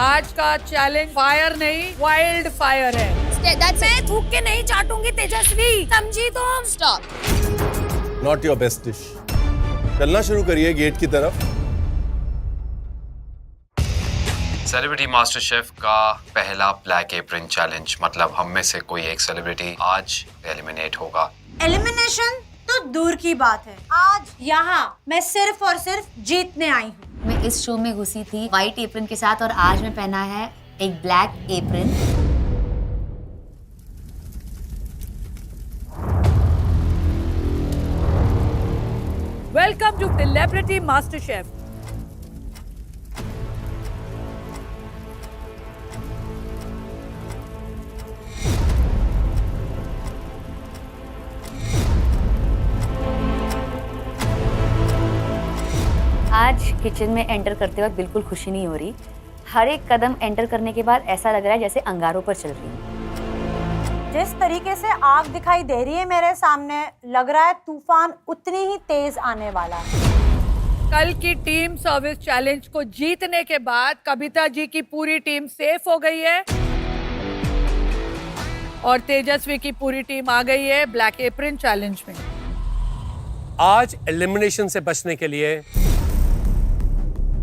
आज का challenge fire नहीं वाइल्ड फायर है। मैं थूक के नहीं चाटूंगी तेजस्वी, समझी तुम? Stop. Not your best dish. चलना शुरू करिए गेट की तरफ। सेलिब्रिटी मास्टर शेफ का पहला ब्लैक एप्रन चैलेंज, मतलब हम में से कोई एक सेलिब्रिटी आज एलिमिनेट होगा। एलिमिनेशन तो दूर की बात है, आज यहाँ मैं सिर्फ और सिर्फ जीतने आई हूँ। मैं इस शो में घुसी थी व्हाइट एप्रन के साथ और आज मैं पहना है एक black apron. Welcome to celebrity master chef. आज किचन में एंटर करते वक्त बिल्कुल खुशी नहीं हो रही। हर एक कदम एंटर करने के बाद ऐसा लग रहा है जैसे अंगारों पर चल रही हूँ। जिस तरीके से आग दिखाई दे रही है मेरे सामने, लग रहा है तूफान उतनी ही तेज आने वाला है। कल की टीम सर्विस चैलेंज को जीतने के बाद कविता जी की पूरी टीम सेफ हो गई है और तेजस्वी की पूरी टीम आ गई है ब्लैक एप्रन चैलेंज में। आज एलिमिनेशन से बचने के लिए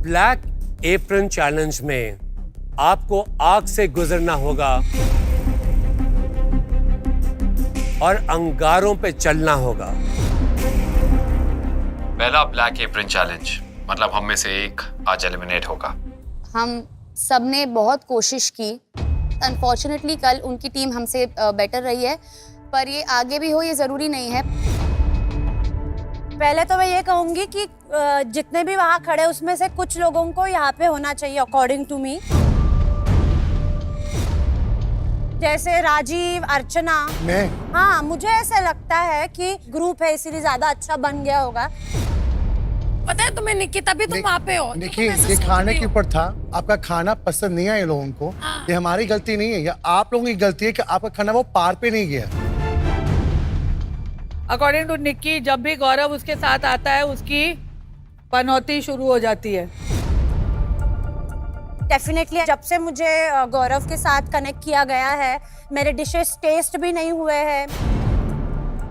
ब्लैक एप्रन चैलेंज में आपको आग से गुजरना होगा और अंगारों पे चलना होगा। पहला ब्लैक एप्रन चैलेंज, मतलब हम में से एक आज एलिमिनेट होगा। हम सबने बहुत कोशिश की। अनफॉर्चुनेटली कल उनकी टीम हमसे बेटर रही है, पर ये आगे भी हो ये जरूरी नहीं है। पहले तो मैं ये कहूंगी कि जितने भी वहाँ खड़े उसमें से कुछ लोगों को यहाँ पे होना चाहिए अकॉर्डिंग टू मी, जैसे राजीव, अर्चना। मैं हाँ, मुझे ऐसा लगता है कि ग्रुप है इसीलिए ज्यादा अच्छा बन गया होगा। पता है तुम्हें निक्की, तभी तुम वहाँ पे हो। देखिए, ये खाने के ऊपर था। आपका खाना पसंद नहीं आया लोगों को। ये हमारी गलती नहीं है, या आप लोगों की गलती है कि आपका खाना वो पार पे नहीं गया। अकॉर्डिंग टू निक्की, जब भी गौरव उसके साथ आता है उसकी पनौती शुरू हो जाती है। डेफिनेटली जब से मुझे गौरव के साथ कनेक्ट किया गया है, मेरे डिशेस टेस्ट भी नहीं हुए हैं,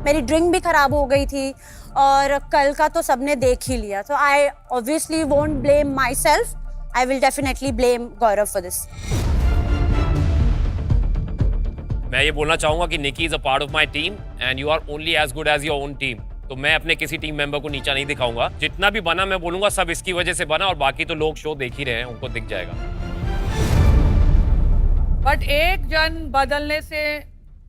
मेरी ड्रिंक भी खराब हो गई थी और कल का तो सबने देख ही लिया। तो I obviously won't blame myself, I will definitely blame Gaurav for this. मैं ये बोलना चाहूंगा कि Nikki is a part of my team and you are only as good as your own team. तो मैं अपने किसी टीम मेंबर को नीचा नहीं दिखाऊंगा। जितना भी बना मैं बोलूंगा सब इसकी वजह से बना, और बाकी तो लोग शो देख ही रहे हैं, उनको दिख जाएगा। बट एक जन बदलने से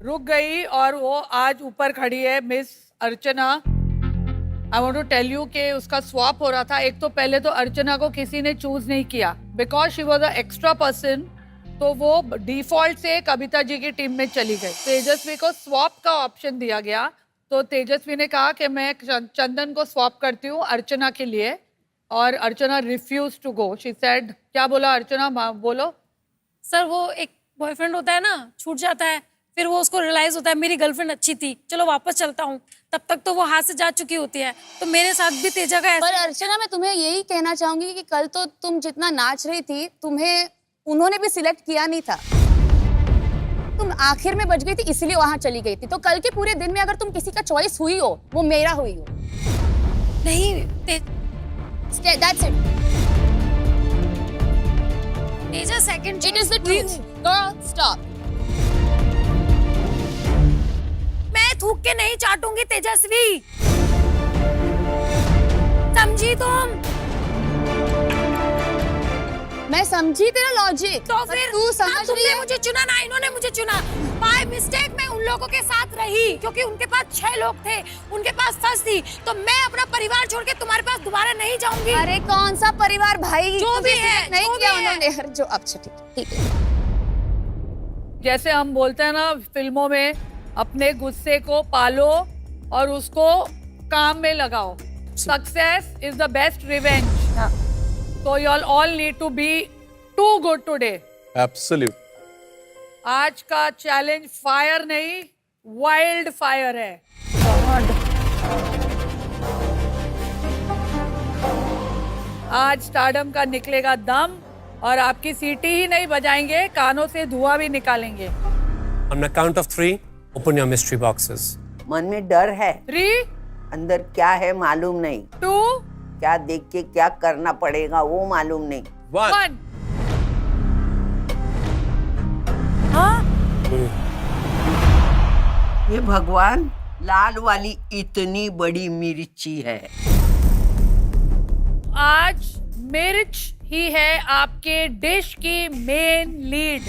रुक गई और वो आज ऊपर खड़ी है, miss Archana. I want to tell you कि उसका स्वैप हो रहा था। एक तो पहले तो अर्चना को किसी ने चूज नहीं किया because she was a extra person, तो वो डिफॉल्ट से कविता जी की टीम में चली गई। तेजस्वी को स्वैप का ऑप्शन दिया गया, तो तेजस्वी ने कहा कि मैं चंदन को स्वैप करती हूँ अर्चना के लिए, और Archana refuse to go. She said, क्या बोला अर्चना, बोलो। सर, वो एक बॉयफ्रेंड होता है ना, छूट जाता है, फिर वो उसको रियलाइज होता है मेरी गर्लफ्रेंड अच्छी थी, चलो वापस चलता हूँ। तब तक तो वो हाथ से जा चुकी होती है। तो मेरे साथ भी तेजा का पर अर्चना, मैं तुम्हें यही कहना चाहूंगी कि कल तो तुम जितना नाच रही थी, तुम्हें उन्होंने भी सिलेक्ट किया नहीं था। तुम आखिर में बच गई थी, इसलिए वहां चली गई थी। तो कल के पूरे दिन में अगर तुम किसी का चॉइस हुई हो, वो मेरा हुई हो। नहीं, That's it. Teja second. It is the truth. Girl, stop. मैं थूक के नहीं चाटूंगी तेजस्वी, समझी तुम? मैं समझी तेरा लॉजिक, तो फिर तू समझ रही है। मुझे चुना ना, इन्होंने मुझे चुना। बाय मिस्टेक मैं उन लोगों के साथ रही क्योंकि उनके पास 6 लोग थे, उनके पास सस थी। तो मैं अपना परिवार छोड़ के तुम्हारे पास दोबारा नहीं जाऊंगी। अरे कौन सा परिवार भाई, जो भी है, नहीं जो किया भी है। उन्होंने। जो अच्छा ठीक है। जैसे हम बोलते हैं ना फिल्मों में, अपने गुस्से को पालो और उसको काम में लगाओ। Success is the best revenge. So you all need to be too good today. Absolute. आज का चैलेंज फायर नहीं वाइल्ड फायर है। आज स्टारडम का निकलेगा दम और आपकी सीटी ही नहीं बजाएंगे, कानों से धुआं भी निकालेंगे। On the count of 3, open your mystery boxes. मन में डर है, 3, अंदर क्या है मालूम नहीं, 2, क्या देख के क्या करना पड़ेगा वो मालूम नहीं। 1। हे भगवान, लाल वाली इतनी बड़ी मिर्ची है। आज मिर्च ही है आपके डिश की main lead.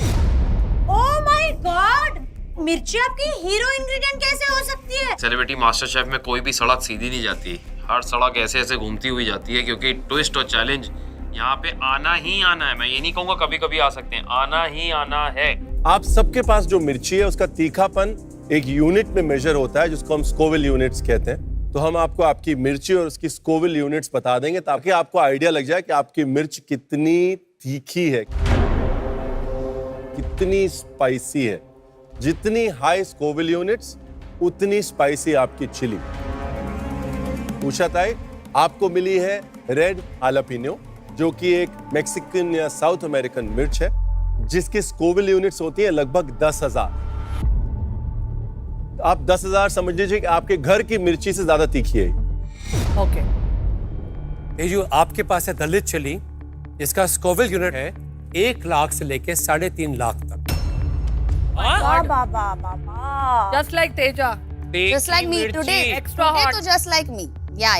Oh my God, मिर्ची आपकी हीरो इंग्रेडिएंट कैसे हो सकती है? सेलिब्रिटी मास्टर शेफ में कोई भी सड़क सीधी नहीं जाती, हर सड़क ऐसे ऐसे घूमती हुई जाती है, क्योंकि ट्विस्ट और चैलेंज यहाँ पे आना ही आना है। मैं ये नहीं कहूँगा कभी कभी आ सकते हैं, आना ही आना है। आप सबके पास जो मिर्ची है उसका तीखापन एक यूनिट में मेजर होता है, जिसको हम स्कोविल यूनिट्स कहते हैं। तो हम आपको आपकी मिर्ची और उसकी स्कोविल यूनिट्स बता देंगे ताकि आपको आइडिया लग जाए कि आपकी मिर्च कितनी तीखी है, कितनी स्पाइसी है। जितनी हाई स्कोविल यूनिट्स उतनी स्पाइसी आपकी चिली। उषा ताई, आपको मिली है रेड हालापिनो, जो कि एक मैक्सिकन या साउथ अमेरिकन मिर्च है, जिसकी स्कोविल यूनिट्स होती है लगभग 10,000। आप 10,000 समझ लीजिए कि आपके घर की मिर्ची से ज्यादा तीखी है। ओके। ये जो आपके पास है दलित चिली, इसका स्कोविल यूनिट है 1 लाख से लेके 3.5 लाख तक। Just like Teja. Just like me today. Extra Today hot. तो just like me. Yeah.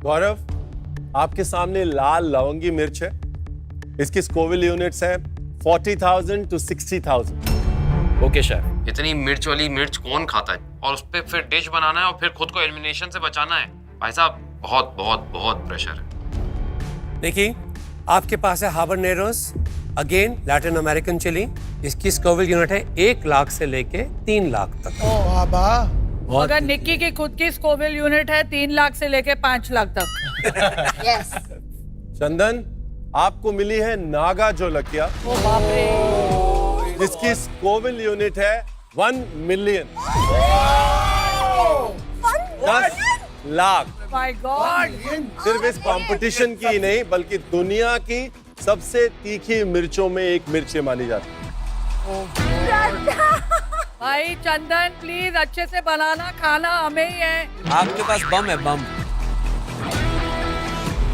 गौरव, आपके सामने लाल लवंगी मिर्च है, इसकी स्कोविल यूनिट्स हैं 40,000 to 60,000। Okay chef. इतनी मिर्च वाली मिर्च कौन खाता है, और उस पर फिर डिश बनाना है और फिर खुद को एलिमिनेशन से बचाना है। भाई साहब, बहुत बहुत बहुत प्रेशर है। देखिए, आपके पास है हाबरनेरोस, अगेन लैटिन अमेरिकन चिली, इसकी स्कोविल यूनिट है 1 लाख से लेके 3 लाख तक। बाबा, अगर निक्की की खुद की स्कोविल यूनिट है 3 लाख से लेके 5 लाख तक। Yes. चंदन, आपको मिली है नागा जोलकिया, ओ बाप रे। जिसकी स्कोविल यूनिट है 1 मिलियन। 10 लाख। My God. सिर्फ इस कंपटीशन की ही नहीं, बल्कि दुनिया की सबसे तीखी मिर्चों में एक मिर्च ये मानी जाती है। भाई चंदन, प्लीज अच्छे से बनाना, खाना हमें ही है। आपके पास बम है, बम।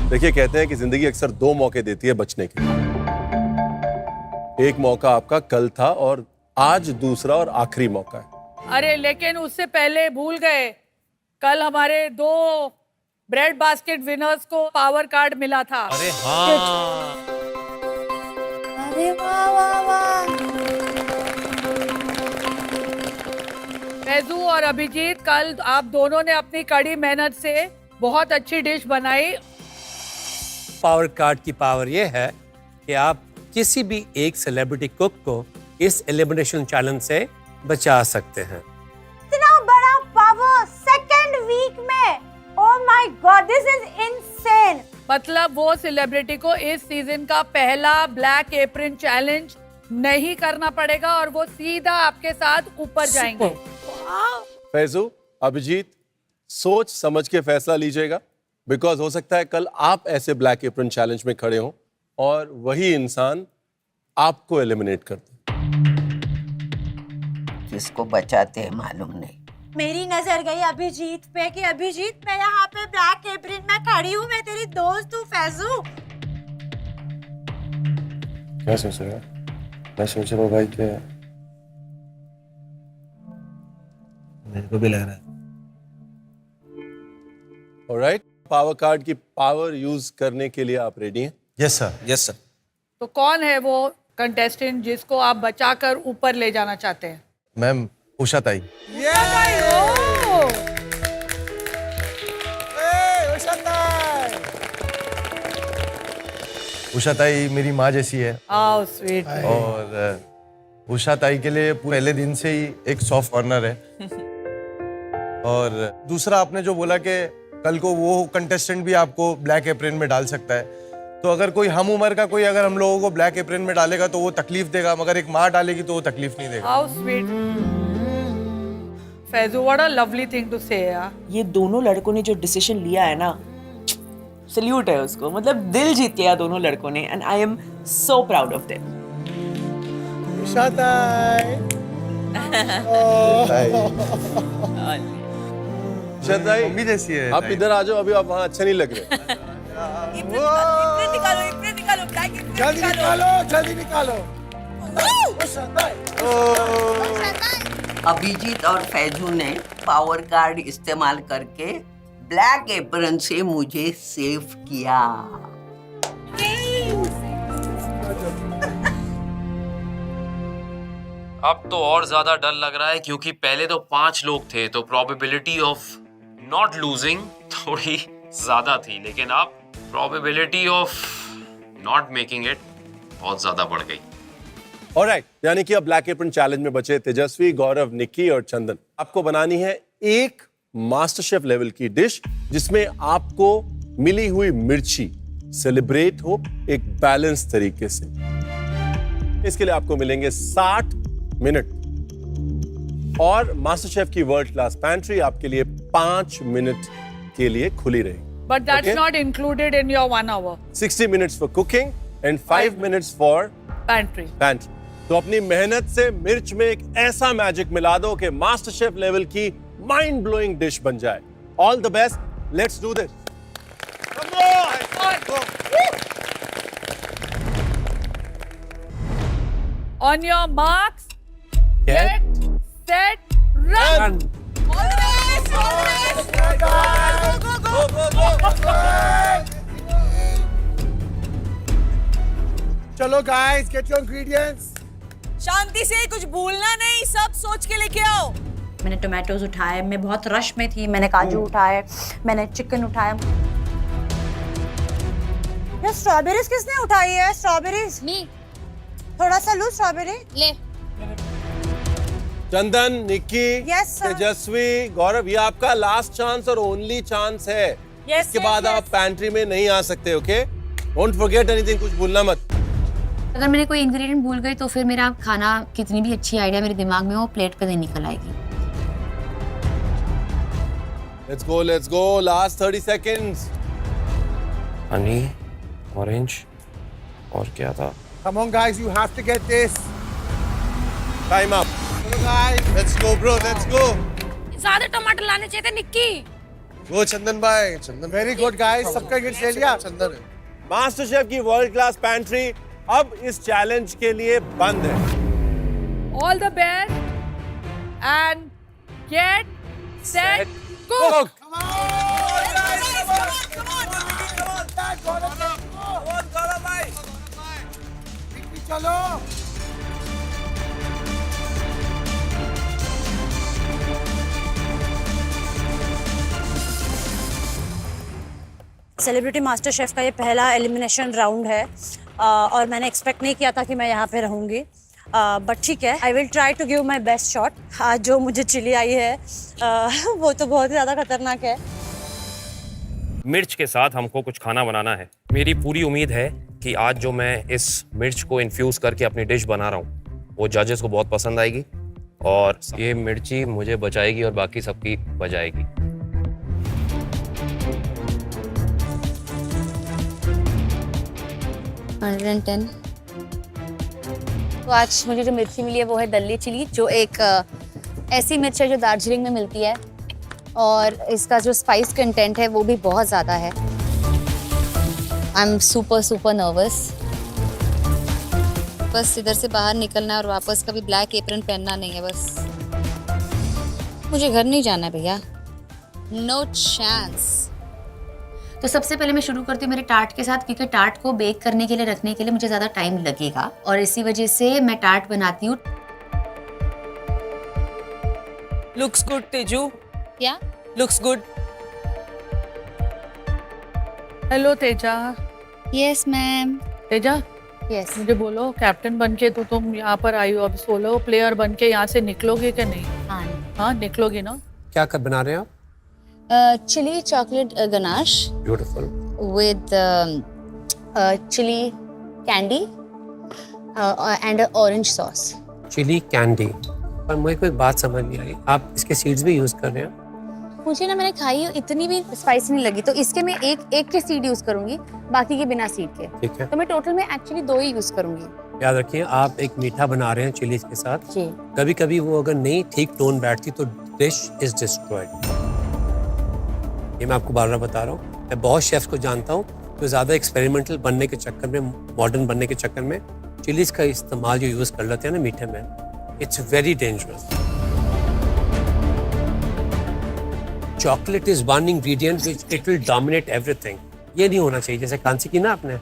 देखिए, कहते हैं कि जिंदगी अक्सर 2 मौके देती है बचने के। एक मौका आपका कल था और आज दूसरा और आखिरी मौका है। अरे लेकिन उससे पहले भूल गए, कल हमारे 2 ब्रेड बास्केट विनर्स को पावर कार्ड मिला था। अरे हाँ, अरे वाह। फैजू और अभिजीत, कल आप दोनों ने अपनी कड़ी मेहनत से बहुत अच्छी डिश बनाई। पावर कार्ड की पावर ये है कि आप किसी भी एक सेलिब्रिटी कुक को इस एलिमिनेशन चैलेंज से बचा सकते हैं। इतना बड़ा पावर सेकंड वीक में। ओह my God, this is insane. मतलब वो सेलिब्रिटी को इस सीजन का पहला ब्लैक एप्रन चैलेंज नहीं करना पड़ेगा और वो सीधा आपके साथ ऊपर जाएंगे। फैजू, अभिजीत, सोच समझ के फैसला लीजिएगा, बिकॉज हो सकता है कल आप ऐसे ब्लैक एप्रन चैलेंज में खड़े हो और वही इंसान आपको एलिमिनेट कर दे। किसको बचाते हैं मालूम नहीं। मेरी नजर गई अभिजीत पे कि अभिजीत, मैं यहाँ पे ब्लैक एप्रन में खड़ी हूँ, मैं तेरी दोस्त हूँ फैजू। क्या सोच रहे हो? मैं सोच रहा हूँ भाई कि मेरे को भी लग रहा है। ऑलराइट, पावर कार्ड की पावर यूज करने के लिए आप रेडी हैं? Yes sir, yes sir. तो कौन है वो कंटेस्टेंट जिसको आप बचाकर ऊपर ले जाना चाहते हैं? मैम, उषा ताई। उषा ताई मेरी माँ जैसी है। आओ स्वीट। और उषा ताई के लिए पहले दिन से ही एक सॉफ्ट कॉर्नर है। और दूसरा, आपने जो बोला कि कल को वो कंटेस्टेंट भी आपको ब्लैक एप्रन में डाल सकता है, तो अगर कोई हम उम्र का कोई अगर हम लोगों को ब्लैक एप्रन में डालेगा तो वो तकलीफ देगा, मगर एक माँ डालेगी तो वो तकलीफ नहीं देगा। How sweet. Faizu, what a lovely thing to say यार। ये दोनों लड़कों ने जो डिसीजन लिया है ना, सल्यूट है उसको, मतलब दिल जीत लिया दोनों लड़कों ने and I am so proud of them. शताई मम्मी जैसी है आप इधर आ जाओ, अभी आप वहाँ अच्छे नहीं लग रहे। जल्दी निकालो, जल्दी निकालो। अभिजीत और फैजू ने पावर कार्ड इस्तेमाल करके ब्लैक एप्रन से मुझे सेव किया। अब तो और ज्यादा डर लग रहा है क्योंकि पहले तो 5 लोग थे तो प्रोबेबिलिटी ऑफ नॉट लूजिंग थोड़ी ज्यादा थी, लेकिन अब probability of not making it बहुत ज्यादा बढ़ गई। ऑलराइट, यानी कि अब ब्लैक एप्रन चैलेंज में बचे तेजस्वी, गौरव, निक्की और चंदन। आपको बनानी है एक मास्टर शेफ लेवल की डिश जिसमें आपको मिली हुई मिर्ची सेलिब्रेट हो एक बैलेंस तरीके से। इसके लिए आपको मिलेंगे 60 मिनट और मास्टर शेफ की वर्ल्ड क्लास पैंट्री आपके लिए 5 मिनट के लिए खुली रहेगी। But that's not included in your 1 hour 60 minutes for cooking and 5 minutes for pantry. pantry. तो अपनी मेहनत से मिर्च में एक ऐसा मैजिक मिला दो कि मास्टर शेफ लेवल की माइंड ब्लोइंग डिश बन जाए। All the best, let's do this. On your marks, get set, run. चलो guys, get your ingredients. शांति से, कुछ भूलना नहीं, सब सोच के लेके आओ। मैंने टोमेटोज उठाए, मैं बहुत रश में थी, मैंने काजू उठाए, मैंने चिकन उठाया। ये स्ट्रॉबेरीज किसने उठाई है? स्ट्रॉबेरीज मी थोड़ा सा लूं स्ट्रॉबेरी। ले। चंदन, निक्की, Yes, sir. तेजस्वी, गौरव, ये आपका लास्ट चांस और ओनली चांस है। इसके बाद आप पैंट्री में नहीं आ सकते। ओके, डोंट फॉरगेट एनीथिंग, कुछ भूलना मत। अगर मैंने कोई इंग्रेडिएंट भूल गई तो फिर मेरा खाना कितनी भी अच्छी आइडिया मेरे दिमाग में वो प्लेट पे नहीं निकल आएगी। Let's go, last 30 seconds. Honey, orange और क्या था? Come on guys, you have to get this. Time up. Hello guys. Let's go bro, let's go. ज्यादा टमाटर लाने चाहिए थे निक्की। वो चंदन भाई, चंदन Very good guys, सबका ingredients ले लिया। चंदन है। मास्टर शेफ की वर्ल्ड क्लास पैंट्री अब इस चैलेंज के लिए बंद है। All the best and get set, cook. Come on guys, come on. Gaurav bhai. चलो। सेलिब्रिटी मास्टर शेफ का ये पहला एलिमिनेशन राउंड है और मैंने एक्सपेक्ट नहीं किया था कि मैं यहाँ पे रहूँगी, बट ठीक है, I will try to give my best shot. आज जो मुझे चिली आई है वो तो बहुत ज़्यादा खतरनाक है। मिर्च के साथ हमको कुछ खाना बनाना है। मेरी पूरी उम्मीद है कि आज जो मैं इस मिर्च को इन्फ्यूज करके अपनी डिश बना रहा हूँ वो जजेस को बहुत पसंद आएगी और ये मिर्ची मुझे बचाएगी और बाकी सबकी बजाएगी। तो आज मुझे जो मिर्ची मिली है वो है दल्ली चिली, जो एक ऐसी मिर्च है जो दार्जिलिंग में मिलती है और इसका जो स्पाइस कंटेंट है वो भी बहुत ज़्यादा है। I am super nervous. बस इधर से बाहर निकलना है और वापस कभी ब्लैक एप्रन पहनना नहीं है। बस मुझे घर नहीं जाना है भैया, नो चांस। तो सबसे पहले मैं शुरू करती हूँ मेरे टार्ट के साथ, क्योंकि टार्ट को बेक करने के लिए, रखने के लिए मुझे ज़्यादा टाइम लगेगा और इसी वजह से मैं टार्ट बनाती हूँ। Looks good Teju. क्या looks good. Hello Teja. Yes ma'am. Teja, yes. मुझे बोलो, कैप्टन बनके तो तुम यहाँ पर आई हो, अब सोलो प्लेयर बनके यहाँ से निकलोगे कि नहीं? हाँ निकलोगी ना? क्या कर बना रहे हैं आप? Chilli chocolate ganache beautiful with chili candy and orange sauce. Chilli candy. पर मुझे कोई बात समझ नहीं आई, आप इसके सीड्स भी यूज कर रहे हैं? मुझे ना मैंने खाई इतनी भी स्पाइसी नहीं लगी, तो इसके मैं एक के सीड यूज करूंगी, बाकी के बिना सीड के। ठीक है। तो मैं टोटल में एक्चुअली 2 ही यूज करूंगी। याद रखिए, आप एक मीठा बना रहे हैं चिलीज के साथ, जी। कभी कभी वो अगर नहीं ठीक टोन बैठती तो डिश इज डिस्ट्रॉयड। ये मैं आपको बार बार बता रहा हूँ। मैं बहुत शेफ्स को जानता हूँ जो ज़्यादा एक्सपेरिमेंटल बनने के चक्कर में, मॉडर्न बनने के चक्कर में चिलीज का इस्तेमाल जो यूज़ कर लेते हैं ना मीठे में, it's very dangerous. Chocolate is one ingredient which it will dominate everything. ये नहीं होना चाहिए, जैसे खांसी की ना आपने,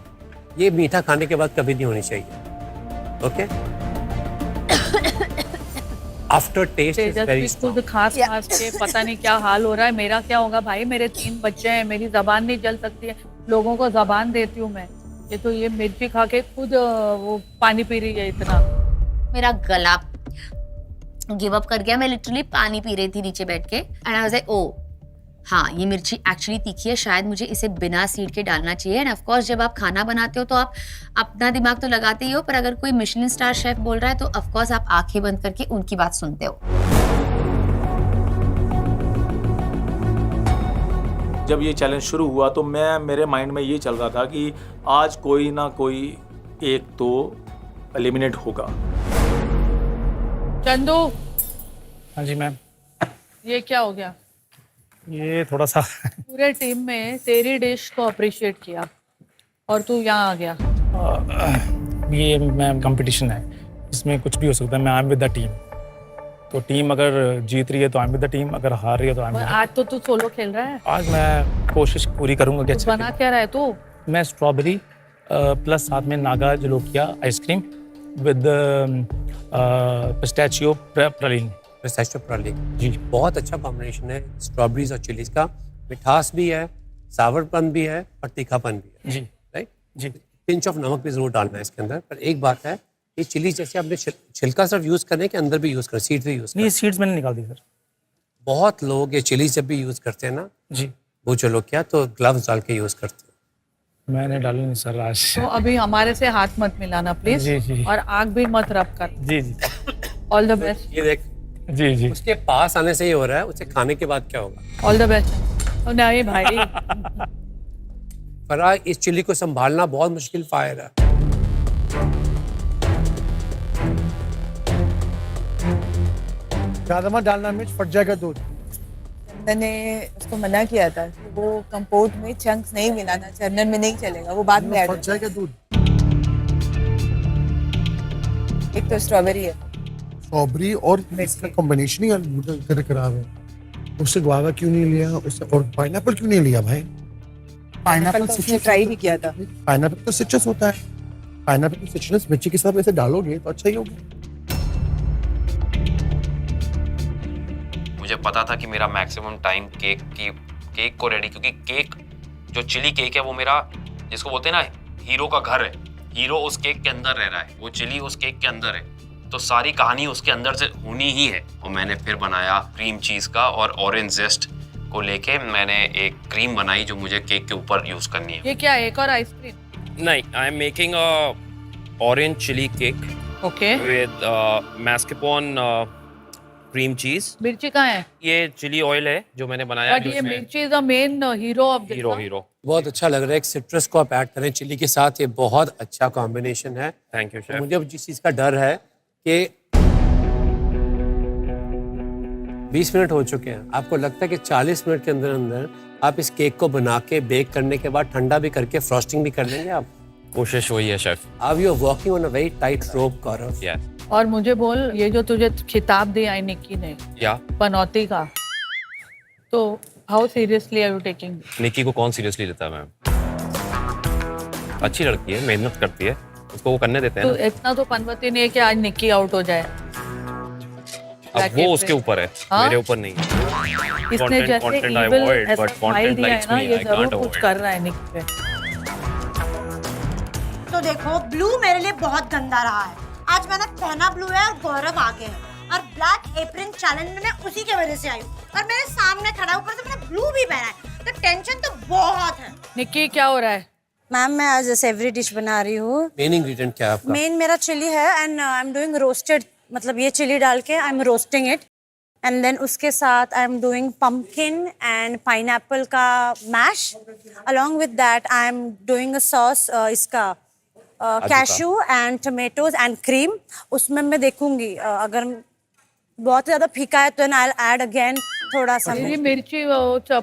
ये मीठा खाने के बाद कभी नहीं होनी चाहिए। Okay, aftertaste is very खुद खास खास के पता नहीं क्या हाल हो रहा है। मेरा क्या होगा भाई, मेरे 3 बच्चे हैं, मेरी जबान नहीं जल सकती है, लोगों को जबान देती हूँ मैं। ये तो ये मिर्ची खा के खुद वो पानी पी रही है इतना। मेरा गला गिव अप कर गया। मैं लिटरली पानी पी रही थी नीचे बैठ के, एंड आई वाज लाइक, ओ हाँ, ये मिर्ची एक्चुअली तीखी है, शायद मुझे इसे बिना सीड के डालना चाहिए। एंड ऑफ कोर्स जब आप खाना बनाते हो तो आप अपना दिमाग तो लगाते ही हो, पर अगर कोई मिशेलिन स्टार शेफ बोल रहा है तो ऑफ कोर्स आप आंखें बंद करके उनकी बात सुनते हो। जब ये चैलेंज शुरू हुआ तो मेरे माइंड में ये चल रहा था कि आज कोई ना कोई एक तो एलिमिनेट होगा। चंदू, हाँ जी मैम। ये क्या हो गया? ये थोड़ा सा पूरे टीम में तेरी डिश को अप्रिशिएट किया और तू यहाँ आ गया। ये मैम कंपटीशन है, इसमें कुछ भी हो सकता है। मैं I am with the team, तो टीम अगर जीत रही है तो I am with the team, अगर हार रही है तो आई एम। आज तो तू सोलो खेल रहा है। आज मैं कोशिश पूरी करूंगा कि अच्छा बना क्या रहा है तू? मैं स्ट्रॉबेरी प्लस साथ में naga jolokia ice cream with pistachio praline. Pistachio praline जी, बहुत अच्छा कॉम्बिनेशन है स्ट्रॉबेरीज और चिलीज का। मिठास भी है, सावरपन भी है और तीखापन भी है। जी राइट जी। पिंच ऑफ नमक भी जरूर डालना है इसके अंदर। पर एक बात है, ये चिलीज जैसे आपने छिलका सिर्फ यूज करने के अंदर भी यूज कर, सीड्स भी यूज कर। नहीं, सीड्स मैंने निकाल दी सर। बहुत लोग ये चिलीज जब भी यूज करते हैं ना जी, वो चलो क्या, तो ग्लव्स डाल के यूज करते हैं। मैंने डाली नहीं सर आज। तो अभी हमारे से हाथ मत मिलाना प्लीज। जी जी और आग भी मत रब कर। जी जी। All the best. ये देख, जी जी। उसके पास आने से ही हो रहा है, उसे खाने के बाद क्या होगा? All the best. नहीं भाई, फराह, इस चिली को संभालना बहुत मुश्किल फायर है। ज्यादा मत डालना मिर्च, फट जाएगा दूध। मैंने उसको मना किया था कि वो कंपोट में चंक्स नहीं मिलाना, चर्नल में नहीं चलेगा, वो बाद में ऐड फट जाएगा दूध। एक तो स्ट्रॉबेरी है, स्ट्रॉबेरी और इसका कॉम्बिनेशन ही कर खराब है। उससे गुआवा क्यों नहीं लिया, उससे और पाइनएप्पल क्यों नहीं लिया भाई? पाइनएप्पल उसने ट्राई भी किया था। पाइनएप्पल तो सिट्रस होता है। पाइनएप्पल तो सिट्रस मिर्ची के साथ ऐसे डालोगे तो अच्छा ही होगा। मुझे पता था कि मेरा मैक्सिमम टाइम केक को रेडी, क्योंकि केक जो चिली केक है वो मेरा, जिसको बोलते हैं ना, हीरो का घर है। हीरो उस केक के अंदर रह रहा है, वो चिली उस केक के अंदर है, तो सारी कहानी उसके अंदर से होनी ही है। और मैंने फिर बनाया क्रीम चीज का, और ऑरेंज जेस्ट को लेके मैंने एक क्रीम बनाई जो मुझे केक के ऊपर यूज करनी है। ये क्या है, एक और आइसक्रीम? नहीं, I am making a orange chili cake okay. With mascarpone cream cheese. मिर्ची कहाँ है? ये चिली ऑयल है जो मैंने बनाया। बट ये मिर्ची is the main hero of this. Hero. बहुत अच्छा लग रहा है, एक सिट्रस को आप ऐड करें चिली के साथ, ये बहुत अच्छा कॉम्बिनेशन है। Thank you chef. मुझे जिस चीज का डर है कि 20 मिनट हो चुके हैं, आपको लगता है कि 40 मिनट के अंदर अंदर आप इस केक को बना के बेक करने के बाद ठंडा भी करके फ्रॉस्टिंग भी कर लेंगे आप? कोशिश वही है शेफ। अब you are working on a very tight rope, Gaurav. Yes. और मुझे बोल, ये जो तुझे खिताब दिया है निक्की ने या पनौती का, तो how seriously are you taking? Nikki को कौन सीरियसली लेता है मैम? अच्छी लड़की है, मेहनत करती है, उसको वो करने देते हैं तो ना। इतना तो पनवती नहीं है कि आज निक्की आउट हो जाए। अब वो उसके ऊपर है, हाँ? मेरे ऊपर नहीं है। इसने जैसे content I evil avoid, ऐसा but smile content दिया है likes ना, me, ये I जरूर can't कुछ avoid. कर रहा है निक्की पे। तो देखो, ब्लू मेरे लिए बहुत गंदा रहा है। आज मैंने पहना ब्लू है और गौरव आगे है, और ब्लैक एप्रन चैलेंज में मैं उसी के वजह से आई हूँ, और मेरे सामने खड़ा, ऊपर से मैंने ब्लू भी पहना है, तो टेंशन तो बहुत है। निक्की क्या हो रहा है? मैम, मैं आज सेवरी डिश बना रही हूँ। मेन इंग्रेडिएंट क्या है आपका? मेन मेरा चिली है, and I am doing roasted, मतलब ये चिली डाल के I am roasting it, and then उसके साथ I am doing pumpkin and pineapple का mash. Along with that I am doing a sauce इसका cashew and tomatoes and cream. उसमें मैं देखूंगी अगर बहुत ज्यादा फीका है तो आई ऐड अगेन थोड़ा सा. मेरी मिर्ची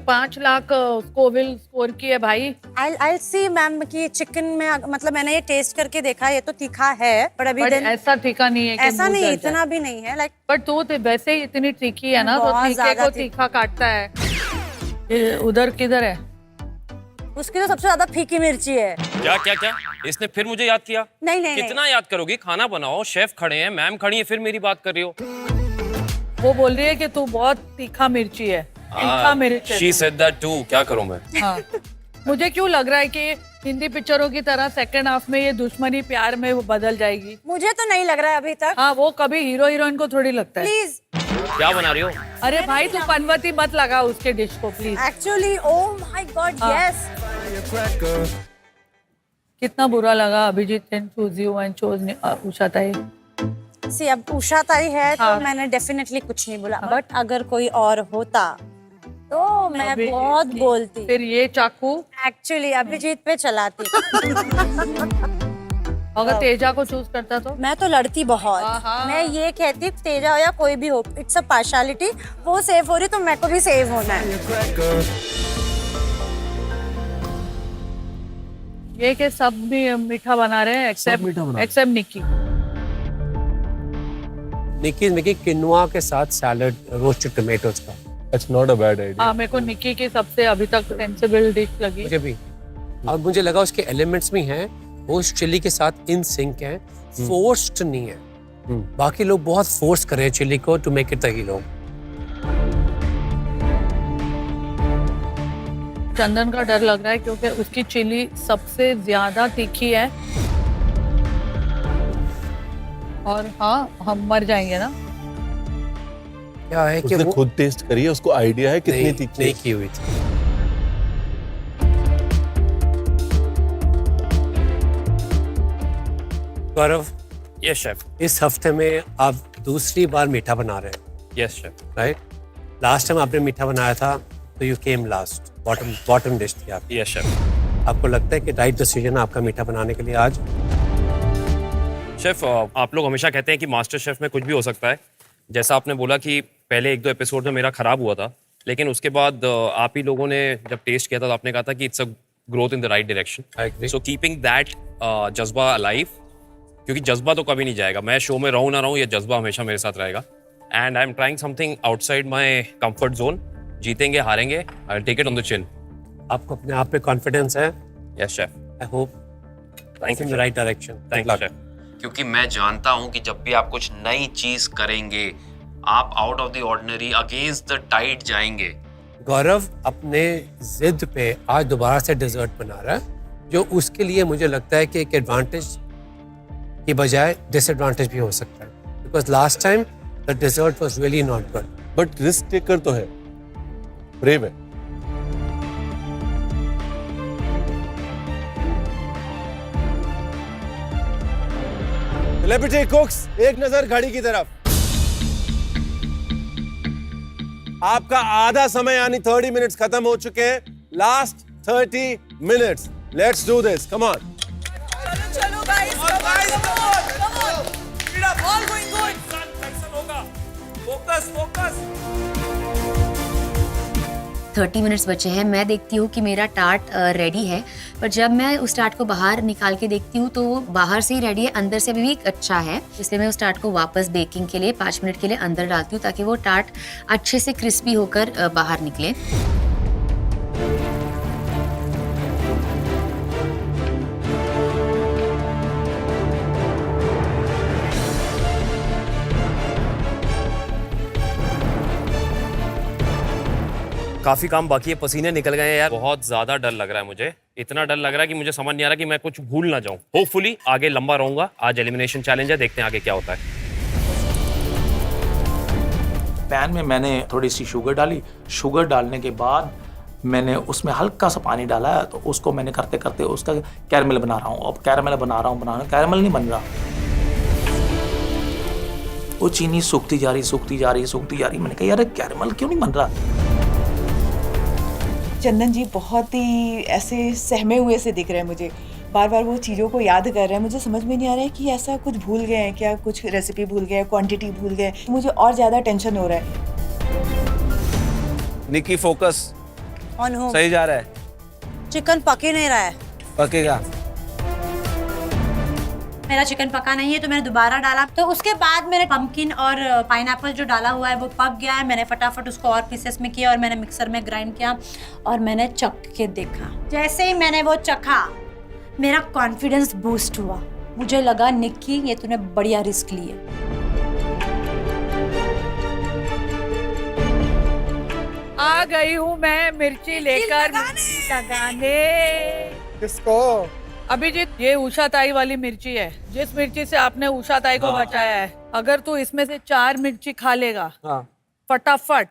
5 लाख स्कोविल स्कोर की है भाई. I'll see मैम कि चिकन में मतलब मैंने ये टेस्ट करके देखा, ये तो तीखा है पर अभी But ऐसा तीखा नहीं है कि ऐसा मुंह नहीं, जल जाए. इतना भी नहीं है लाइक. पर तू तो वैसे ही इतनी तीखी है ना, तो बहुत तीखे ज्यादा को तीखा काटता है. ये उधर किधर है? उसकी तो सबसे ज्यादा फीकी मिर्ची है. क्या क्या क्या इसने फिर मुझे याद किया? नहीं कितना याद करोगी? खाना बनाओ, शेफ खड़े हैं, मैम खड़ी है, फिर मेरी बात कर रही हो. वो बोल रही है कि तू बहुत तीखा मिर्ची है. तीखा मिर्च है She तू. said that too. क्या करूं मैं? हाँ. मुझे क्यों लग रहा है कि हिंदी पिक्चरों की तरह सेकंड हाफ में ये दुश्मनी प्यार में वो बदल जाएगी. मुझे तो नहीं लग रहा है अभी तक. हाँ, वो कभी हीरो हीरोइन को थोड़ी लगता है. प्लीज. क्या बना रही हो? अरे भाई तू पनवती मत लगा उसके डिश को please. Actually oh my god yes. कितना बुरा लगा Abhijeet can choose you and chose Usha tai. See अब उषा ताई है तो हाँ. मैंने डेफिनेटली कुछ नहीं बोला, बट अगर कोई और होता तो मैं अभी- बहुत बोलती. फिर ये चाकू एक्चुअली अभिजीत पे चलाती. अगर तेजा को चूज करता तो मैं तो लड़ती बहुत. हाँ. मैं ये कहती तेजा हो या कोई भी हो, इट्स अ पार्शियलिटी. वो सेव हो रही तो मेरे को भी सेव होना है. ये के सब भी मीठा बना रहे हैं except Nikki. Nikki is making quinoa के साथ सैलड रोस्टेड टोमेटोज का. That's not a bad idea. हाँ, मेरे को निक्की की सबसे अभी तक सेंसिबल डिश लगी. मुझे भी. और मुझे लगा उसके एलिमेंट्स भी हैं, वो उस चिली के साथ इन सिंक हैं, फोर्स्ड नहीं है. बाकी लोग बहुत फोर्स कर रहे हैं चिली को to make it the hero. Chandan का डर लग रहा है क्योंकि उसकी चिली सबसे ज्यादा तीखी है. और हाँ, हम मर जाएंगे ना. क्या है कि उसने वो खुद टेस्ट करी है, उसको आइडिया है कितनी नहीं, तीखी नहीं है. की हुई थी. गौरव, Yes शेफ. इस हफ्ते में आप दूसरी बार मीठा बना रहे हैं, Yes chef. Right? Last time आपने मीठा बनाया था तो you came last, bottom dish थी आपकी. Yes chef. आपको लगता है कि राइट डिसीजन आपका मीठा बनाने के लिए आज? शेफ, आप लोग हमेशा कहते हैं कि मास्टर शेफ में कुछ भी हो सकता है. जैसा आपने बोला कि पहले 1-2 एपिसोड में मेरा खराब हुआ था, लेकिन उसके बाद आप ही लोगों ने जब टेस्ट किया था तो आपने कहा था कि it's a growth in the right direction. So keeping that जज्बा अलाइव, क्योंकि जज्बा तो कभी नहीं जाएगा. मैं शो में रहूं ना रहूं, ये जज्बा हमेशा मेरे साथ रहेगा. And I am trying something outside my comfort zone. जीतेंगे हारेंगे, I will take it on the chin. आपको अपने आप पे कॉन्फिडेंस है? Yes chef. I hope thank in you. The right direction. Thank you chef. क्योंकि मैं जानता हूं कि जब भी आप कुछ नई चीज करेंगे, आप out of the ordinary against the tide जाएंगे. गौरव अपने जिद पे आज दोबारा से डेजर्ट बना रहा है, जो उसके लिए मुझे लगता है कि एक एडवांटेज की बजाय डिसएडवांटेज भी हो सकता है. Because last time the dessert was really not good. But risk taker तो है, ब्रेव है. सेलिब्रिटी कुक्स, एक नजर घड़ी की तरफ. आपका आधा समय यानी 30 मिनट्स खत्म हो चुके हैं. Last 30 minutes. Let's do this. Come on. चलो guys, come on. All going good. Focus focus. 30 minutes बचे हैं. मैं देखती हूँ कि मेरा टार्ट रेडी है, पर जब मैं उस टार्ट को बाहर निकाल के देखती हूँ तो वो बाहर से ही रेडी है, अंदर से भी अच्छा है. इसलिए मैं उस टार्ट को वापस बेकिंग के लिए 5 मिनट के लिए अंदर डालती हूँ, ताकि वो टार्ट अच्छे से क्रिस्पी होकर बाहर निकले. काफी काम बाकी है, पसीने निकल गए हैं यार. बहुत ज्यादा डर लग रहा है मुझे. इतना डर लग रहा है कि मुझे समझ नहीं आ रहा कि मैं कुछ भूल ना जाऊं. होपफुली आगे लंबा रहूंगा. आज एलिमिनेशन चैलेंज है, देखते हैं आगे क्या होता है. पैन में मैंने थोड़ी सी शुगर डाली. शुगर डालने के बाद मैंने उसमें हल्का सा पानी डाला है, तो उसको मैंने करते करते उसका कैरमल बना रहा हूँ. अब कैरमल बना रहा हूँ, कैरमल नहीं बन रहा. वो चीनी सूखती जा रही, सूखती जा रही, सूखती जा रही। मैंने कहा यार कैरमल क्यों नहीं बन रहा? चंदन जी बहुत ही ऐसे सहमे हुए से दिख रहे हैं मुझे, बार बार वो चीज़ों को याद कर रहे हैं। मुझे समझ में नहीं आ रहा है कि ऐसा कुछ भूल गए हैं क्या, कुछ रेसिपी भूल गए, क्वांटिटी भूल गए। मुझे और ज़्यादा टेंशन हो रहा है। निकी फोकस ऑन हो, सही जा रहा है, चिकन पक ही नहीं रहा है। पकेगा। मेरा चिकन पका नहीं है तो मैंने दोबारा डाला, तो उसके बाद मैंने पम्पकिन और पाइनएप्पल जो डाला हुआ है वो पक गया है। मैंने फटाफट उसको और पीसेस में किया और मैंने मिक्सर में ग्राइंड किया और मैंने चख के देखा। जैसे ही मैंने वो चखा मेरा कॉन्फिडेंस बूस्ट हुआ। मुझे लगा निक्की ये तूने बढ़िया रिस्क लिए। आ गई हूँ मैं मिर्ची लेकर लगाने। किसको? अभिजीत, ये उषा ताई वाली मिर्ची है, जिस मिर्ची से आपने उषा ताई को बचाया है। अगर तू इसमें से 4 मिर्ची खा लेगा फटाफट,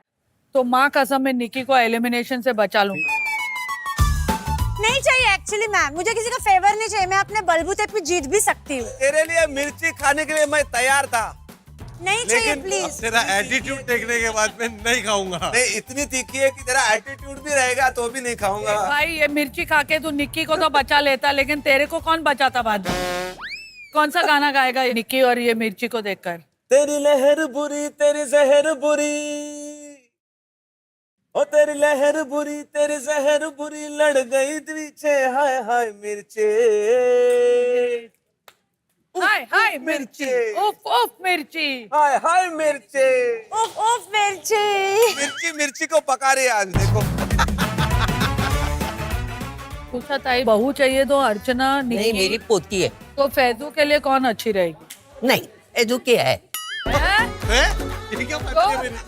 तो माँ कसम में निक्की को एलिमिनेशन से बचा लूंगा। नहीं चाहिए एक्चुअली मैम, मुझे किसी का फेवर नहीं चाहिए। मैं अपने बलबूते पे जीत भी सकती हूँ। तेरे लिए मिर्ची खाने के लिए मैं तैयार था, नहीं चाहिए प्लीज। तेरा एटीट्यूड देखने के बाद मैं नहीं खाऊंगा। नहीं इतनी तीखी है कि तेरा एटीट्यूड भी रहेगा तो भी नहीं खाऊंगा। भाई ये मिर्ची खा के तू निक्की को तो बचा लेता, लेकिन तेरे को कौन बचाता बाद में? कौन सा गाना गाएगा ये निक्की और ये मिर्ची को देखकर? तेरी लहर बुरी तेरी जहर बुरी, ओ तेरी लहर बुरी तेरी जहर बुरी, लड़ गई पीछे हाय हाय मिर्चे, हाय हाय मिर्ची, उफ उफ मिर्ची, हाय हाय मिर्चे, उफ उफ मिर्ची। मिर्ची मिर्ची को पका रही है आज देखो। उषा ताई बहू चाहिए तो अर्चना नहीं निक्की, मेरी पोती है। तो फैजू के लिए कौन अच्छी रहेगी? नहीं एजू क्या है?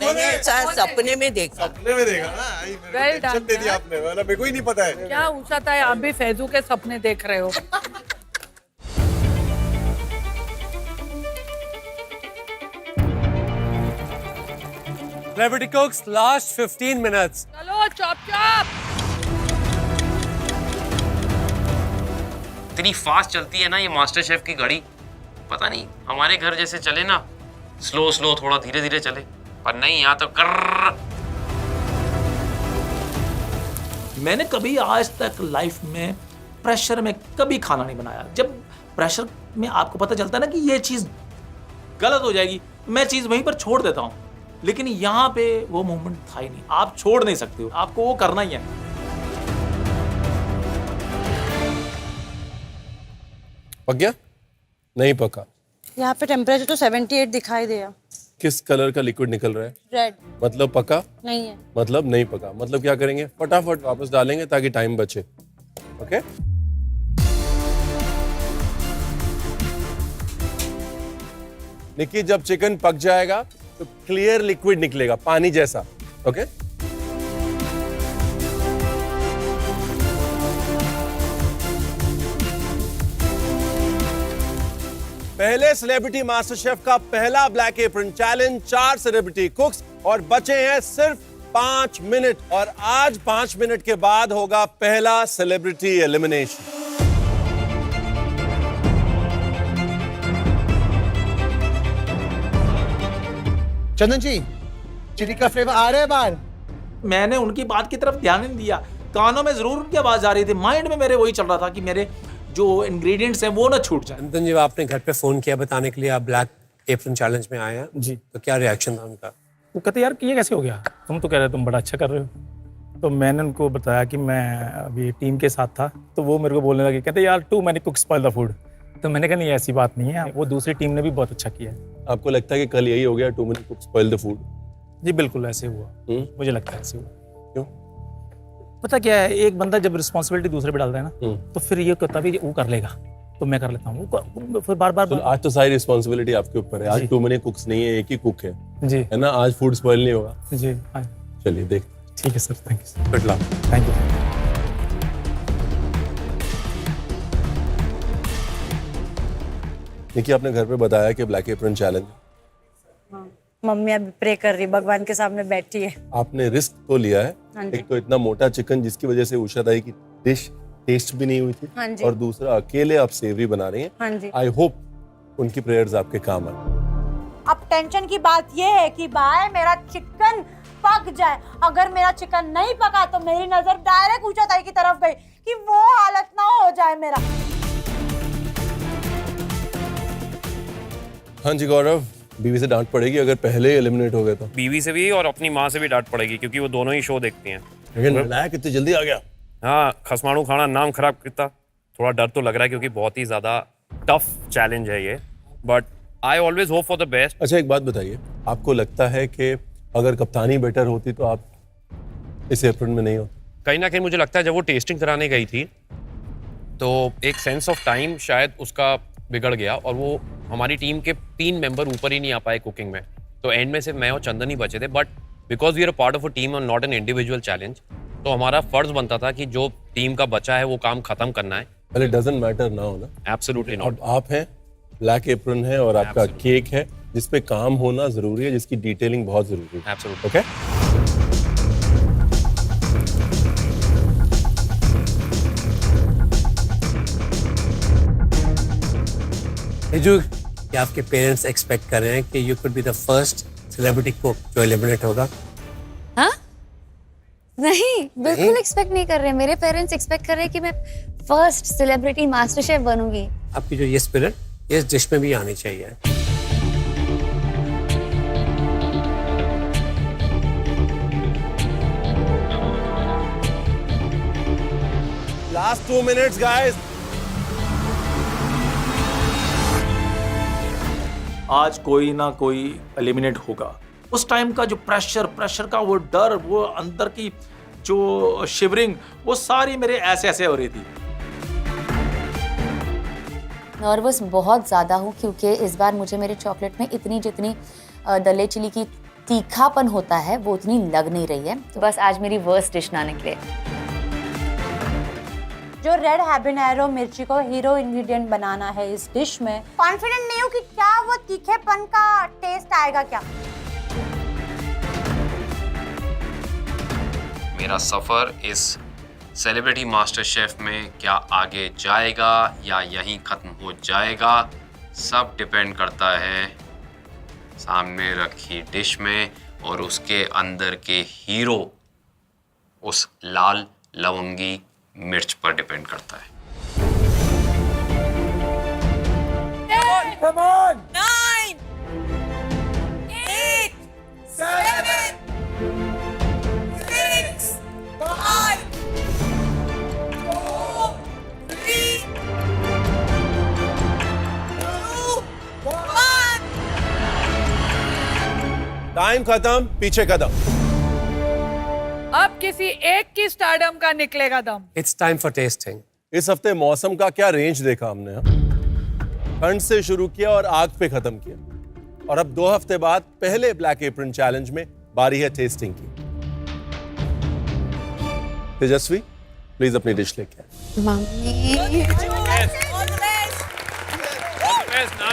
मैंने सपने में देखा। सपने में देखा ना, Well done, टेंशन दे दी आपने, वरना मेरे को ही नहीं पता है। क्या उषा ताई आप भी फैजू के सपने देख रहे हो? Celebrity Cooks, last 15 minutes. चलो चॉप चॉप। इतनी फास्ट चलती है ना ये मास्टर शेफ की घड़ी, पता नहीं हमारे घर जैसे चले ना, स्लो स्लो थोड़ा धीरे धीरे चले, पर नहीं यहाँ तो कर। मैंने कभी आज तक लाइफ में प्रेशर में कभी खाना नहीं बनाया। जब प्रेशर में आपको पता चलता है ना कि ये चीज़ गलत हो जाएगी, मैं चीज़ वहीं पर छोड़ देता हूँ। लेकिन यहाँ पे वो मोमेंट था ही नहीं। आप छोड़ नहीं सकते हो, आपको वो करना ही है। पक गया? नहीं पका। यहाँ पे टेम्परेचर तो 78 दिखाई दिया। किस कलर का लिक्विड निकल रहा है? रेड। मतलब पका नहीं है। मतलब नहीं पका। मतलब क्या करेंगे? फटाफट वापस डालेंगे ताकि टाइम बचे। ओके? निक्की, जब चिकन पक जाएगा तो क्लियर लिक्विड निकलेगा, पानी जैसा। ओके? पहले सेलिब्रिटी मास्टर शेफ का पहला ब्लैक एप्रन चैलेंज, 4 सेलिब्रिटी कुक्स और बचे हैं सिर्फ 5 मिनट। और आज 5 मिनट के बाद होगा पहला सेलिब्रिटी एलिमिनेशन। चंदन जी, चिली का फ्लेवर आ रहा है बाहर। मैंने उनकी बात की तरफ ध्यान नहीं दिया, कानों में जरूर उनकी आवाज आ रही थी, माइंड में मेरे वही चल रहा था कि मेरे जो इंग्रेडिएंट्स हैं वो ना छूट जाए। चंदन जी, आपने घर पे फोन किया बताने के लिए आप ब्लैक एप्रन चैलेंज में आए हैं जी, तो क्या रिएक्शन था उनका? वो कहते यार ये कैसे हो गया, तुम तो कह रहे हो तुम बड़ा अच्छा कर रहे हो। तो मैंने उनको बताया कि मैं अभी टीम के साथ था, तो वो मेरे को बोलने लगे, कहते यार too many cook spoil the food. तो मैंने कहा नहीं ऐसी बात नहीं है, वो दूसरी टीम ने भी बहुत अच्छा किया है। आपको लगता है कि कल यही हो गया, too many cooks spoil the food? जी बिल्कुल ऐसे हुआ, मुझे लगता है ऐसे हुआ। क्यों? पता क्या है, एक बंदा जब रिस्पॉन्सिबिलिटी दूसरे पे डालता है ना, तो फिर ये कहता है वो कर लेगा तो मैं कर लेता हूँ, फिर बार बार। आज तो सारी रिस्पॉन्सिबिलिटी आपके ऊपर है। आज टू मेनी कुक्स नहीं है, एक ही कुक है जी, है ना? आज फूड स्पॉइल नहीं होगा जी। चलिए देख। ठीक है sir, thank you sir. Good luck. Thank you. Nikki, आपने घर पे बताया कि ब्लैक एप्रन चैलेंज, मम्मी अभी प्रे कर रही, भगवान के सामने बैठी है। आपने रिस्क तो लिया है। हाँ जी। एक तो इतना मोटा चिकन जिसकी वजह से उषा दाई की डिश टेस्ट भी नहीं हुई थी, हाँ जी। और दूसरा अकेले आप सेवरी बना रही हैं। हाँ जी। आई होप उनकी प्रेयर्स आपके काम आए। अब टेंशन की बात ये है कि भाई मेरा चिकन पक जाए। अगर मेरा चिकन नहीं पका तो मेरी नजर डायरेक्ट ऊंचा ताई की तरफ गई कि वो हालत ना हो जाए मेरा। हाँ जी गौरव, बीवी से डांट पड़ेगी अगर पहले ही एलिमिनेट हो गए तो। बीवी से भी और अपनी माँ से भी डांट पड़ेगी क्योंकि वो दोनों ही शो देखती हैं। लेकिन नालायक इतनी जल्दी आ गया। हाँ, खसमाणु खाना नाम खराब कितना, थोड़ा डर तो लग रहा है क्योंकि बहुत ही ज्यादा टफ चैलेंज है ये, but I always hope for the best. अच्छा एक बात बताइए, आपको लगता है कि अगर कप्तानी बेटर होती तो आप इस एप्रन में नहीं होते? कहीं ना कहीं मुझे लगता है जब वो टेस्टिंग कराने गई थी तो एक सेंस ऑफ टाइम शायद उसका बिगड़ गया और वो हमारी टीम के 3 मेंबर ऊपर ही नहीं आ पाए कुकिंग में, तो एंड में सिर्फ मैं और चंदन ही बचे थे। But because we are part of a team और नॉट एन इंडिविजुअल चैलेंज, तो हमारा फर्ज बनता था कि जो टीम का बचा है वो काम खत्म करना है। Well, it doesn't matter now, ना? Absolutely not. आप हैं, ब्लैक एप्रन है और आपका केक है जिस पे काम होना जरूरी है, जिसकी डिटेलिंग बहुत जरूरी है। Absolutely. Okay? जो कि आपके पेरेंट्स एक्सपेक्ट कर रहे हैं कि you could be the first celebrity cook जो एलिमिनेट होगा। हाँ? नहीं, बिल्कुल एक्सपेक्ट नहीं कर रहे। मेरे पेरेंट्स एक्सपेक्ट कर रहे हैं कि मैं फर्स्ट सेलिब्रिटी मास्टर शेफ बनूंगी। आपकी जो ये स्पिरिट इस डिश में भी आनी चाहिए। Last 2 minutes, guys. आज कोई ना कोई एलिमिनेट होगा। उस टाइम का जो प्रेशर का वो डर, वो अंदर की जो शिवरिंग, वो सारी मेरे ऐसे ऐसे हो रही थी। नर्वस बहुत ज़्यादा हूँ क्योंकि इस बार मुझे मेरे चॉकलेट में इतनी जितनी दल्ले चिली की तीखापन होता है वो उतनी लग नहीं रही है। तो बस आज मेरी वर्स्ट डिश ना निकले। जो रेड हैबनेरो मिर्ची को हीरो इंग्रेडिएंट बनाना है इस डिश में, कॉन्फिडेंट नहीं हूँ कि क्या वो तीखेपन का टेस्ट आएगा क्या। मेरा सफर इस सेलिब्रिटी मास्टर शेफ में क्या आगे जाएगा या यहीं खत्म हो जाएगा, सब डिपेंड करता है सामने रखी डिश में और उसके अंदर के हीरो उस लाल लवंगी मिर्च पर डिपेंड करता है। Come on! 9, 8, 7, 6, 5, 4, 3, 2, 1. टाइम खत्म, पीछे कदम। अब किसी एक की स्टारडम का निकलेगा दम। It's time for testing. इस हफ्ते मौसम का क्या रेंज देखा हमने? ठंड से शुरू किया और आग पे खत्म किया, और अब 2 हफ्ते बाद पहले ब्लैक एप्रन चैलेंज में बारी है टेस्टिंग की। तेजस्वी, प्लीज अपनी डिश लेके आए। नाम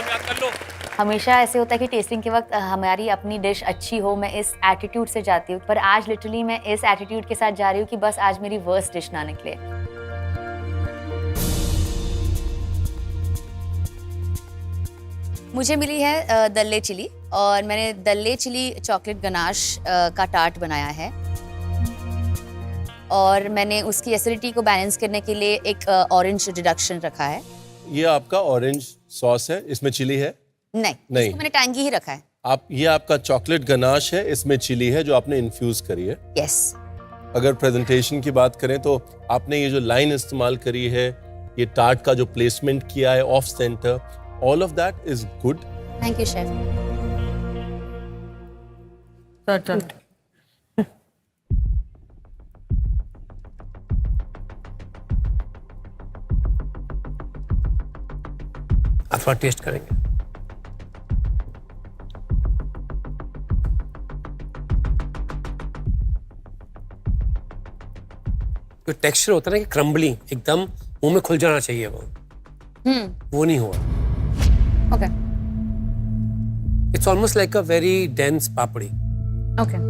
याद कर लो। हमेशा ऐसे होता है कि टेस्टिंग के वक्त हमारी अपनी डिश अच्छी हो, मैं इस एटीट्यूड से जाती हूँ, पर आज लिटरली मैं इस एटीट्यूड के साथ जा रही हूँ कि बस आज मेरी वर्स्ट डिश ना निकले। मुझे मिली है दल्ले चिली, और मैंने दल्ले चिली चॉकलेट गनाश का टार्ट बनाया है, और मैंने उसकी एसिडिटी को बैलेंस करने के लिए एक ऑरेंज डिडक्शन रखा है। ये आपका ऑरेंज सॉस है, इसमें चिली है? नहीं, मैंने टैंगी ही रखा है। ये आपका चॉकलेट गनाश है, इसमें चिली है जो आपने इन्फ्यूज करी है। यस। अगर प्रेजेंटेशन की बात करें तो आपने ये जो लाइन इस्तेमाल करी है, ये टार्ट का जो प्लेसमेंट किया है of centre, all of that is good. Thank you chef. आप थोड़ा टेस्ट करेंगे? तो टेक्सचर होता है ना कि क्रम्बली, एकदम मुंह में खुल जाना चाहिए वो नहीं हुआ। Okay. It's almost like a very dense papdi. Okay.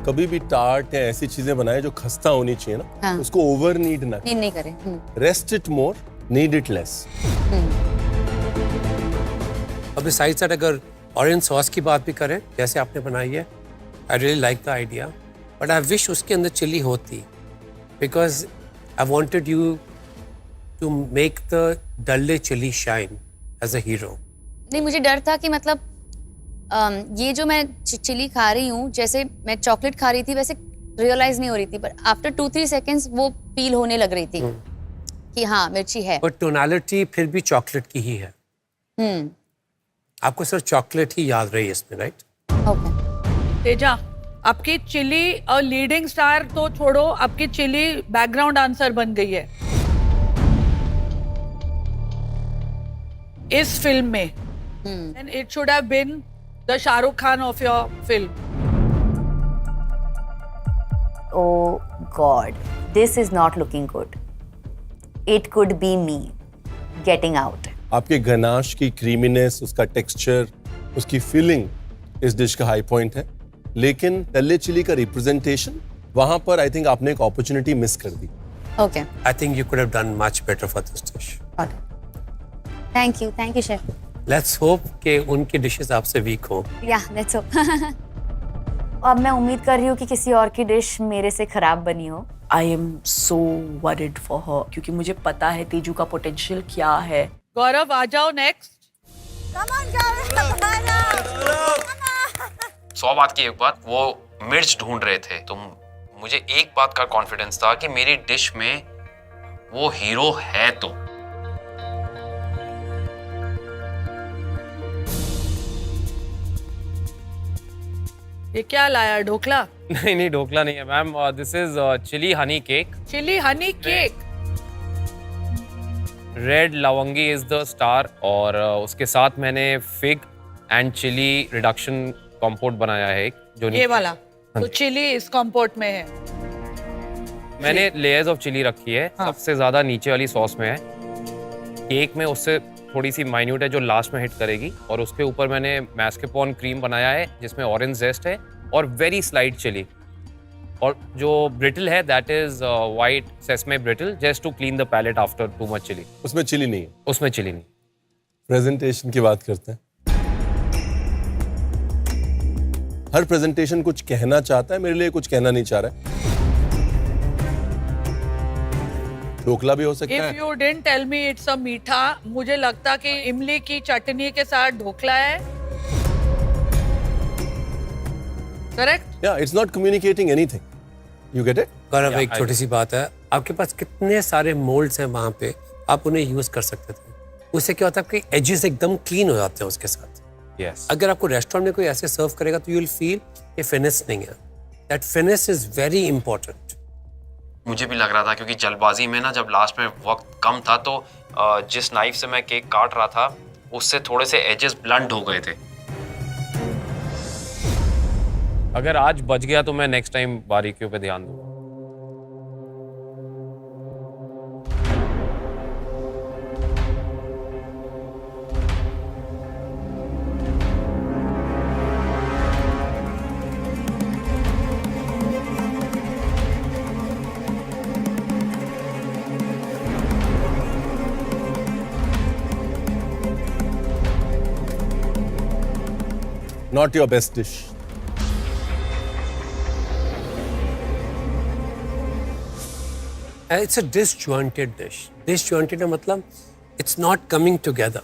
कभी भी टार्ट या ऐसी चीजें बनाए जो खस्ता होनी चाहिए ना, हाँ। उसको ओवर नीड ना नहीं करें। Rest it more, need it less. अब साइड साइड अगर ऑरेंज सॉस की बात भी करें जैसे आपने बनाई है, I really like the idea, but I wish उसके अंदर चिली होती, because I wanted you to make the dalle chili shine as a hero. नहीं, मुझे डर था कि मतलब ये जो मैं चिली खा रही हूँ, जैसे मैं चॉकलेट खा रही थी वैसे रियलाइज नहीं हो रही थी, पर आफ्टर 2-3 सेकेंड्स वो फील होने लग रही थी कि हाँ मिर्ची है। बट टोनालिटी फिर भी चॉकलेट की ही है। आपको सिर्फ चॉकलेट ही याद रही है इसमें, राइट? ओके। तेजा, आपकी चिली और लीडिंग स्टार तो छोड़ो, आपकी चिली बैकग्राउंड आंसर बन गई है इस फिल्म में, and it should have been the Shahrukh Khan of your film. Oh God, this is not looking good. It could be me getting out. आपके गनाश की क्रीमीनेस, उसका टेक्सचर, उसकी फीलिंग इस डिश का हाई पॉइंट है, लेकिन डल्ले चिली का रिप्रेजेंटेशन वहां पर आई थिंक आपने एक अपॉर्चुनिटी मिस कर दी। Okay, I think you could have done much better for this dish. Thank you chef. Let's hope कि उनकी डिशेस आपसे वीक हो। या लेट्स होप। अब मैं उम्मीद कर रही हूँ कि किसी और की डिश मेरे से खराब बनी हो। आई am so worried for her, क्योंकि मुझे पता है तेजू का पोटेंशियल क्या है। गौरव आ जाओ नेक्स्ट। 100 बात की एक बात, वो मिर्च ढूंढ रहे थे, तो मुझे एक बात का कॉन्फिडेंस था कि मेरी डिश में वो हीरो है। तो ये क्या लाया, ढोकला? नहीं ढोकला नहीं है ma'am, this is chili honey cake. Chili honey cake. Red lavangi is the star, और उसके साथ मैंने fig and chili reduction compote बनाया है एक, जो ये वाला तो चिली इस कंपोट में है। मैंने लेयर्स ऑफ चिली रखी है। हाँ। सबसे ज्यादा नीचे वाली सॉस में है, केक में उससे थोड़ी सी माइन्यूट है जो लास्ट में हिट करेगी, और उसके ऊपर मैंने मैस्केपोन क्रीम बनाया है जिसमें ऑरेंज जेस्ट है और वेरी स्लाइट चिली, और जो ब्रिटल है that is white sesame brittle, just to clean the palate after too much chilli. उसमें चिली नहीं है? उसमें चिली नहीं। प्रेजेंटेशन की बात करते हैं। हर प्रेजेंटेशन कुछ कहना चाहता है, मेरे लिए कुछ कहना नहीं चाह रहा है। ढोकला भी हो सकता है। If you didn't tell me it's a मीठा, मुझे लगता कि इमली की चटनी के साथ ढोकला है। Correct? Yeah, it's not communicating anything. You get it? गौरव, एक छोटी सी बात है, आपके पास कितने सारे मोल्ड्स हैं वहां पे, आप उन्हें यूज कर सकते थे। उससे क्या होता है, आपके एजेस एकदम क्लीन हो जाते हैं उसके साथ। Yes. अगर आपको रेस्टोरेंट में कोई ऐसे सर्व करेगा तो यू विल फील ये फिनिश नहीं है। That finish is very important. मुझे भी लग रहा था, क्योंकि जल्दबाजी में ना, जब लास्ट में वक्त कम था, तो जिस नाइफ से मैं केक काट रहा था उससे थोड़े से एजेस ब्लंट हो गए थे। अगर आज बच गया तो मैं नेक्स्ट टाइम बारीकियों पे ध्यान दूंगा। Not your best dish. It's a disjointed dish. Disjointed का मतलब it's not coming together.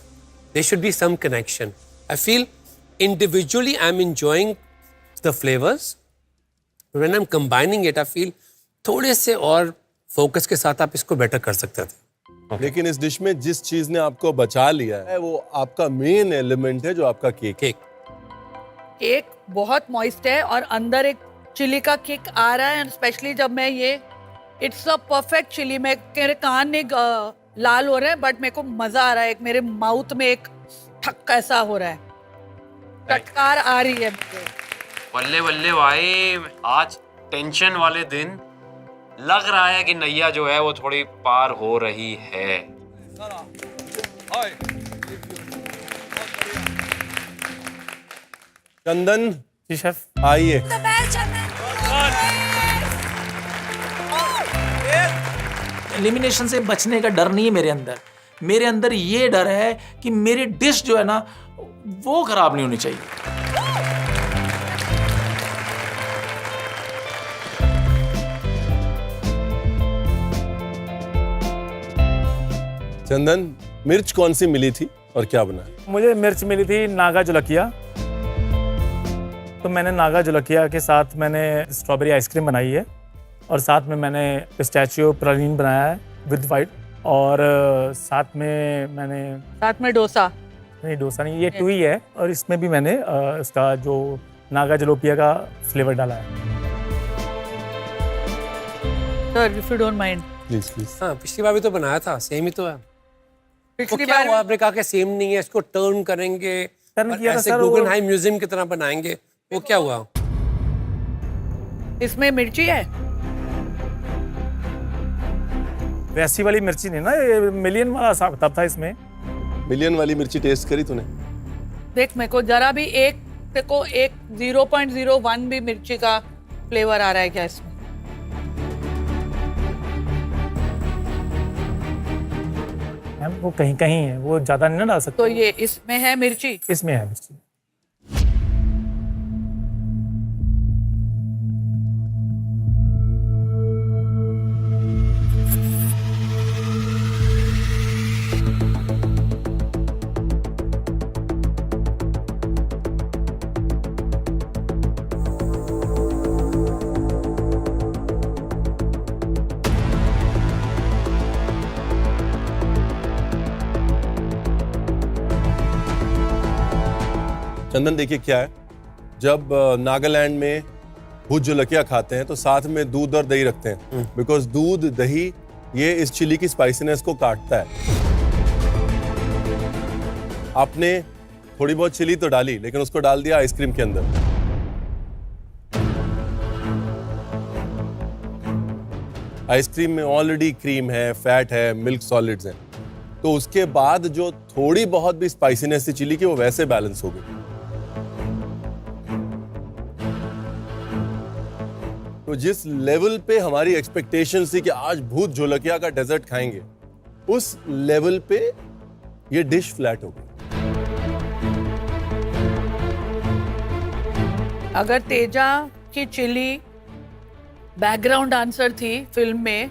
There should be some connection. I feel individually I'm enjoying the flavors. When I'm combining it, I feel थोड़े से और focus के साथ आप इसको better कर सकते थे। लेकिन इस डिश में जिस चीज ने आपको बचा लिया है वो आपका मेन एलिमेंट है, जो आपका केक। केक बहुत मॉइस्ट है और अंदर एक चिली का किक आ रहा है, स्पेशली जब मैं ये इट्स अ परफेक्ट चिली। मेरे कान में लाल हो रहे हैं, बट मेरे को मजा आ रहा है। एक मेरे माउथ में एक ठक ऐसा हो रहा है, टटकार आ रही है मुझे। बल्ले बल्ले भाई, आज टेंशन वाले दिन। लग रहा है कि नैया जो है वो थोड़ी पार हो रही है। चंदन जी शेफ। आइए। एलिमिनेशन से बचने का डर नहीं है मेरे अंदर ये डर है कि मेरी डिश जो है ना वो खराब नहीं होनी चाहिए। चंदन, मिर्च कौन सी मिली थी और क्या बना? मुझे मिर्च मिली थी नागा जुलकिया, तो मैंने नागा जुलकिया के साथ मैंने स्ट्रॉबेरी आइसक्रीम बनाई है और साथ में मैंने पिस्ताचियो प्रालीन बनाया है विद वाइट, और साथ में डोसा नहीं, डोसा नहीं, ये टूई है, और इसमें भी मैंने उसका जो नागा जलोपिया का फ्लेवर डाला है। Sir, if you don't mind please please. हाँ, पिछली बार भी तो बनाया था, सेम ही तो है। पिछली क्या बार हुआ? आपने कहा कि सेम नहीं है, इसको टर्न करेंगे, टर्न किया था ऐसे सर, गुगनहाइम म्यूजियम की तरह बनाएंगे, वो क्या हुआ? इसमें मिर्ची है, वैसी वाली मिर्ची नहीं ना, ये मिलियन वाला हिसाब किताब था इसमें। मिलियन वाली मिर्ची टेस्ट करी तूने? देख मेरे को जरा भी एक 0.01 भी मिर्ची का फ्लेवर आ रहा है क्या इसमें? मैम वो कहीं कहीं है, वो ज्यादा नहीं ना डाल सकते। तो ये इसमें है मिर्ची? इसमें है मिर्ची। चंदन, देखिए क्या है, जब नागालैंड में भूत जुलकिया खाते हैं तो साथ में दूध और दही रखते हैं, बिकॉज दूध दही ये इस चिली की स्पाइसीनेस को काटता है। आपने थोड़ी बहुत चिली तो डाली, लेकिन उसको डाल दिया आइसक्रीम के अंदर। आइसक्रीम में ऑलरेडी क्रीम है, फैट है, मिल्क सॉलिड्स हैं, तो उसके बाद जो थोड़ी बहुत भी स्पाइसीनेस थी चिली की, वो वैसे बैलेंस हो गई। तो जिस लेवल पे हमारी एक्सपेक्टेशन थी कि आज भूत जोलकिया का डेजर्ट खाएंगे, उस लेवल पे ये डिश फ्लैट हो गई। अगर तेजा की चिली बैकग्राउंड डांसर थी फिल्म में,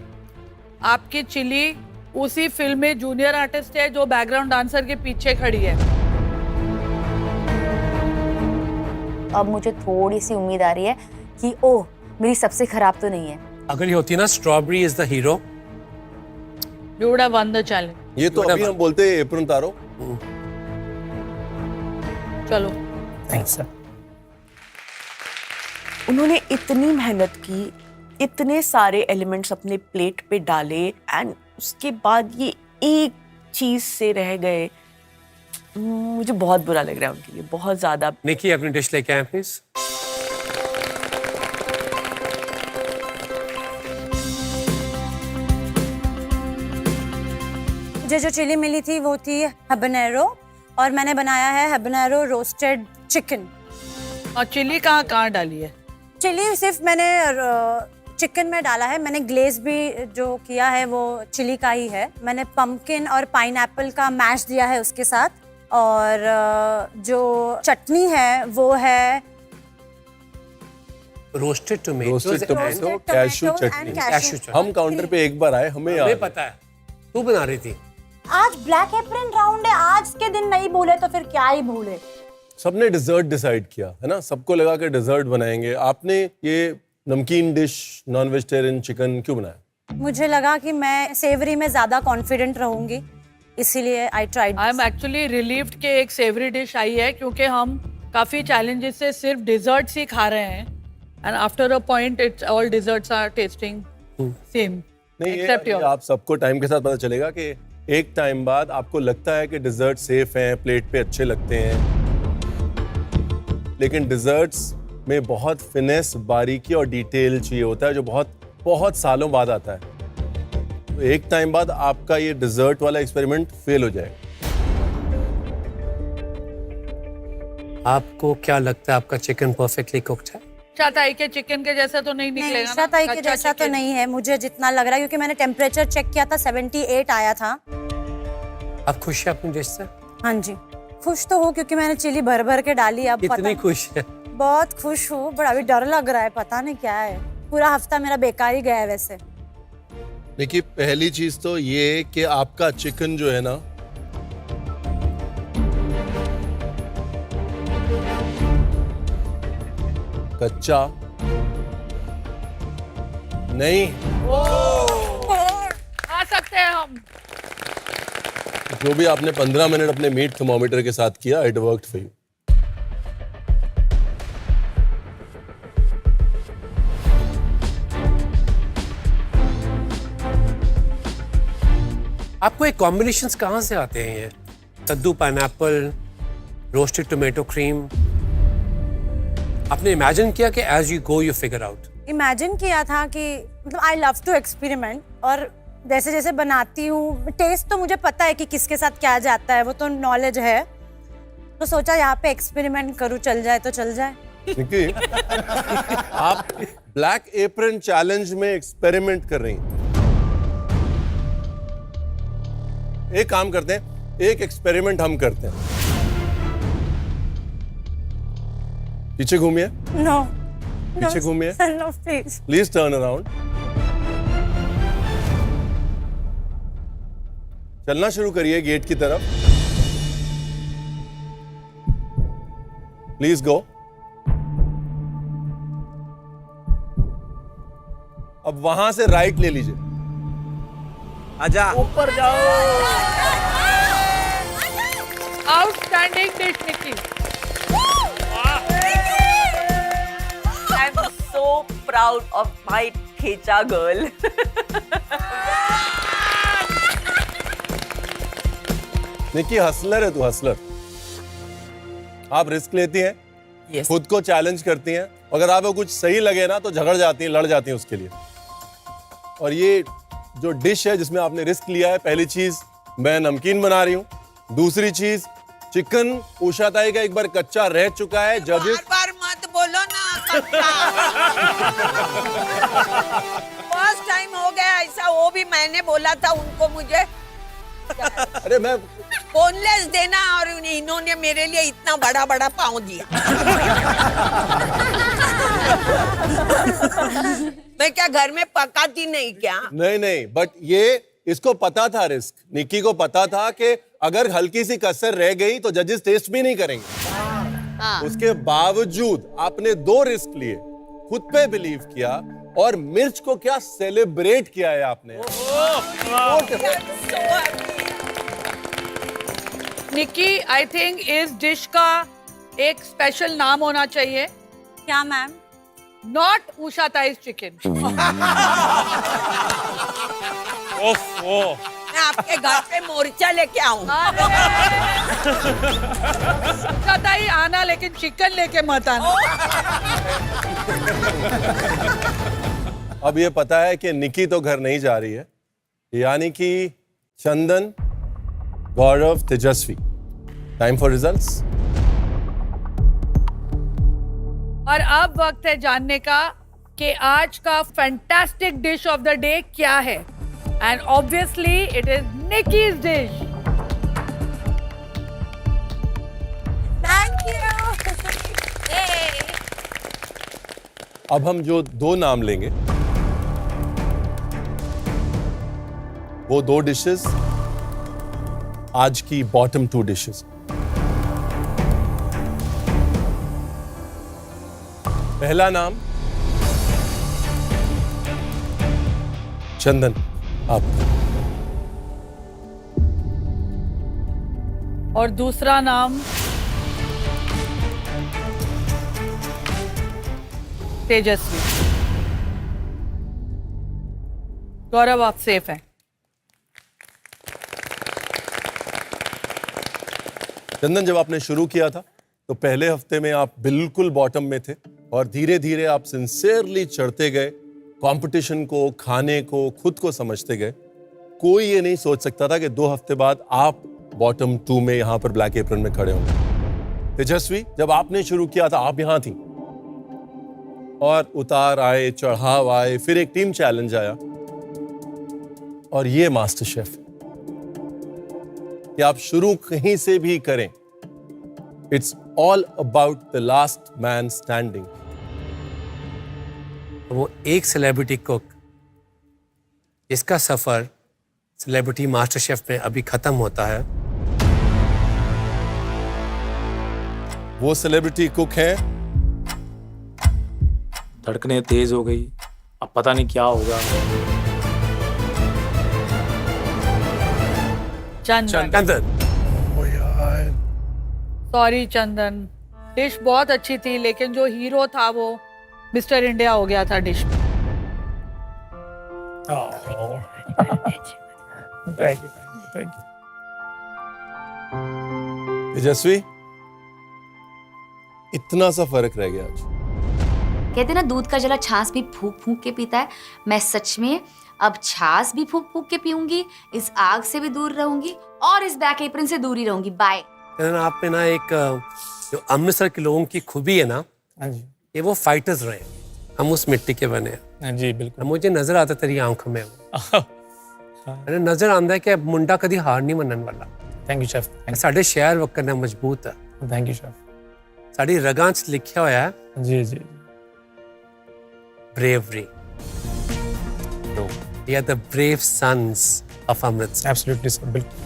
आपकी चिली उसी फिल्म में जूनियर आर्टिस्ट है जो बैकग्राउंड डांसर के पीछे खड़ी है। अब मुझे थोड़ी सी उम्मीद आ रही है कि ओह मेरी सबसे खराब तो नहीं है। अगर ये होती ना strawberry is the hero, you would have one the challenge. ये तो अभी हम बोलते हैं एप्रन उतारो। चलो, थैंक्स सर। उन्होंने इतनी मेहनत की, इतने सारे एलिमेंट्स अपने प्लेट पे डाले, एंड उसके बाद ये एक चीज से रह गए। मुझे बहुत बुरा लग रहा है उनके लिए, बहुत ज्यादा। निकी, अपनी डिश लेके आए प्लीज। मुझे जो चिली मिली थी वो थी हबनेरो, और मैंने बनाया है हबनेरो रोस्टेड चिकन। और चिली कहाँ डाली है? चिली सिर्फ मैंने चिकन में डाला है। मैंने ग्लेज भी जो किया है वो चिली का ही है। मैंने पंपकिन और पाइनएप्पल का मैश दिया है उसके साथ, और जो चटनी है वो है रोस्टेड टोमेटो, कैशू चटनी। हम काउंटर पे एक बार आए, हमें पता है तू बना रही थी। आज ब्लैक एप्रन राउंड है, आज के दिन नहीं भूले तो फिर क्या ही भूले। सबने डिजर्ट डिसाइड किया है ना, सबको लगा कि डिजर्ट बनाएंगे। आपने ये नमकीन डिश नॉन वेजिटेरियन चिकन क्यों बनाया? मुझे लगा कि मैं सेवरी में ज्यादा कॉन्फिडेंट रहूंगी, इसीलिए I tried. I am actually relieved के एक सेवरी डिश आई है, क्योंकि हम काफी चैलेंजेस से सिर्फ डिजर्ट्स ही खा रहे हैं, and after a point it's all desserts are tasting same. नहीं, ये आप सबको टाइम के साथ पता चलेगा कि एक टाइम बाद आपको लगता है कि डिजर्ट सेफ हैं, प्लेट पे अच्छे लगते हैं, लेकिन डिजर्ट्स में बहुत फिनेस, बारीकी और डिटेल चाहिए होता है, जो बहुत बहुत सालों बाद आता है। तो एक टाइम बाद आपका ये डिजर्ट वाला एक्सपेरिमेंट फेल हो जाएगा। आपको क्या लगता है आपका चिकन परफेक्टली कुक्ड है? शाताई के चिकन के जैसा तो नहीं निकलेगा ना? शाताई के कच्चा जैसा तो chicken। नहीं है, मुझे जितना लग रहा है, क्योंकि मैंने टेम्परेचर चेक किया था 78 आया था। आप खुश हैं अपनी डिश से? हाँ जी, खुश तो हूँ क्योंकि मैंने चिली भर भर के डाली। अब कितनी खुश है? बहुत खुश हूँ, बट अभी डर लग रहा है, पता नहीं क्या है। पूरा हफ्ता मेरा बेकार ही गया है वैसे। देखिए, पहली चीज तो ये कि आपका चिकन जो है ना, कच्चा नहीं। आ सकते हैं हम। जो भी आपने 15 मिनट अपने मीट थर्मोमीटर के साथ किया, इट वर्कड फॉर यू। आपको ये कॉम्बिनेशंस कहाँ से आते हैं? ये कद्दू, पाइनएप्पल, रोस्टेड टोमेटो क्रीम, आपने इमेजिन किया कि as you go you figure out? Imagine किया था कि मतलब आई लव टू एक्सपेरिमेंट, और जैसे जैसे बनाती हूँ, टेस्ट तो मुझे पता है कि किसके साथ क्या जाता है, वो तो नॉलेज है, तो सोचा यहाँ पे एक्सपेरिमेंट करूँ, चल जाए तो चल जाए। क्योंकि आप ब्लैक एप्रन चैलेंज में एक्सपेरिमेंट कर रही हैं। एक काम करते हैं, एक एक्सपेरिमेंट हम करते हैं। पीछे घूमिए। नो, पीछे घूमिए। No please. Please turn around. चलना शुरू करिए गेट की तरफ। Please go. अब वहां से राइट ले लीजिए। आजा ऊपर जाओ। Outstanding dish Nikki. I'm so proud of my Thecha girl. Nikki, hustler है तू, हसलर। आप रिस्क लेती हैं, Yes. खुद को चैलेंज करती हैं, अगर आपको कुछ सही लगे ना तो झगड़ जाती हैं, लड़ जाती हैं उसके लिए। और ये जो डिश है जिसमें आपने रिस्क लिया है, पहली चीज मैं नमकीन बना रही हूँ। दूसरी चीज चिकन उषा ताई का एक बार कच्चा रह चुका है। जजेस बार मत बोलो ना, फर्स्ट टाइम हो गया ऐसा, वो भी मैंने बोला था उनको, मुझे अरे मैं बोनलेस देना, और इन्होंने मेरे लिए इतना बड़ा बड़ा पाँव दिया। मैं क्या घर में पकाती नहीं क्या? नहीं, बट ये इसको पता था, रिस्क निक्की को पता था कि अगर हल्की सी कसर रह गई तो जजेस टेस्ट भी नहीं करेंगे। उसके बावजूद आपने 2 रिस्क लिए, खुद पे बिलीव किया, और मिर्च को क्या सेलिब्रेट किया है आपने। निकी, आई थिंक इस डिश का एक स्पेशल नाम होना चाहिए। क्या ma'am? Not Usha tai's chicken. मैं आपके घर पे मोर्चा लेके आऊं। उषा ताई आना, लेकिन चिकन लेके मत आना। अब ये पता है कि निकी तो घर नहीं जा रही है, यानी कि Chandan, Gaurav, Tejasvi, time for results. और अब वक्त है जानने का कि आज का fantastic dish of the day क्या है। And obviously it is Nikki's dish. Thank you. अब हम जो 2 नाम लेंगे, वो 2 डिशेस आज की बॉटम 2 डिशेस। पहला नाम चंदन, आप। और दूसरा नाम तेजस्वी। गौरव, आप सेफ हैं। चंदन, जब आपने शुरू किया था तो पहले हफ्ते में आप बिल्कुल बॉटम में थे, और धीरे धीरे आप सिंसियरली चढ़ते गए, कंपटीशन को, खाने को, खुद को समझते गए। कोई ये नहीं सोच सकता था कि 2 हफ्ते बाद आप बॉटम 2 में यहां पर ब्लैक एप्रन में खड़े होंगे। तेजस्वी, जब आपने शुरू किया था आप यहां थी, और उतार आए, चढ़ाव आए, फिर एक टीम चैलेंज आया और ये मास्टर शेफ कि आप शुरू कहीं से भी करें, it's all about the last man standing. वो एक सेलिब्रिटी कुक जिसका सफर सेलिब्रिटी मास्टर शेफ में अभी खत्म होता है, वो सेलिब्रिटी कुक है। धड़कनें तेज हो गई, अब पता नहीं क्या होगा। चंदन, ओ यार, सॉरी चंदन, डिश बहुत अच्छी थी लेकिन जो हीरो था वो मिस्टर इंडिया हो गया था डिश में। Thank you. तेजस्वी, इतना सा फर्क रह गया आज। कहते ना दूध का जला छाछ भी फूंक फूंक के पीता है। मैं सच में अब छाछ भी फूंक फूंक के पीऊंगी, इस आग से भी दूर रहूंगी और इस बैक एप्रन से दूर ही रहूंगी। बाय। आप में ना एक जो अमृतसर के लोगों की खूबी है ना, ये वो फाइटर्स रहे, हम उस मिट्टी के बने हैं। जी बिल्कुल। मुझे नजर आता तेरी आंखों में वो नजर आंदा है कि मुंडा कभी हार नहीं मनन वाला। Thank you chef. साढ़े शहर वक्त करना मजबूत है। Thank you chef. साड़ी रगां च लिखा होया है जी जी, bravery. No, we are the brave sons of Amritsar. Absolutely sir, बिल्कुल।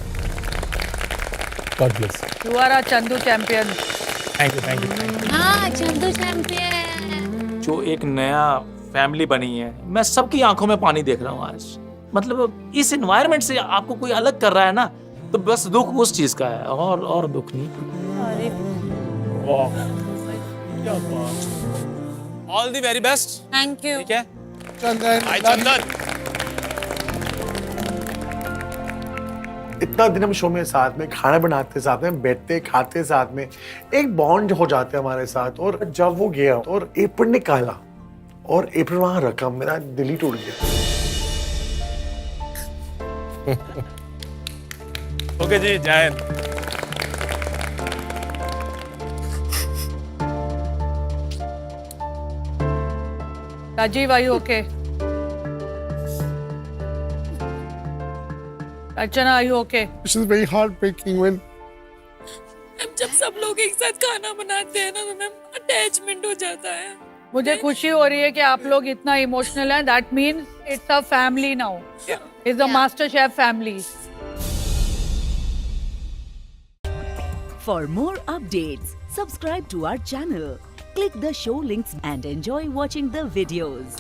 God bless. You are a Chandu champion. Thank you। हाँ, चंदू चैंपियन। जो एक नया फैमिली बनी है, मैं सबकी आंखों में पानी देख रहा हूँ आज। मतलब इस एनवायरनमेंट से आपको कोई अलग कर रहा है ना, तो बस दुख उस चीज का है, और दुख नहीं। All the very best. Thank you. ठीक है चंदन, हाय चंदन। इतना दिन हम शो में साथ में खाना बनाते, साथ में बैठते, खाते साथ में, एक बॉन्ड हो जाते हमारे साथ। और जब वो गया और एप्रन निकाला और एप्रन वहां रखा, मेरा दिल ही टूट गया। ओके जी, जय Hind. Rajiv, are you okay? Archana, are you okay? This is very heartbreaking when जब सब लोग एक साथ खाना बनाते हैं ना तो मैं अटैचमेंट हो जाता है। मुझे खुशी हो रही है कि आप लोग इतना इमोशनल हैं। That means it's a family now. It's the Master Chef family. For more updates, subscribe to our channel, click the show links and enjoy watching the videos.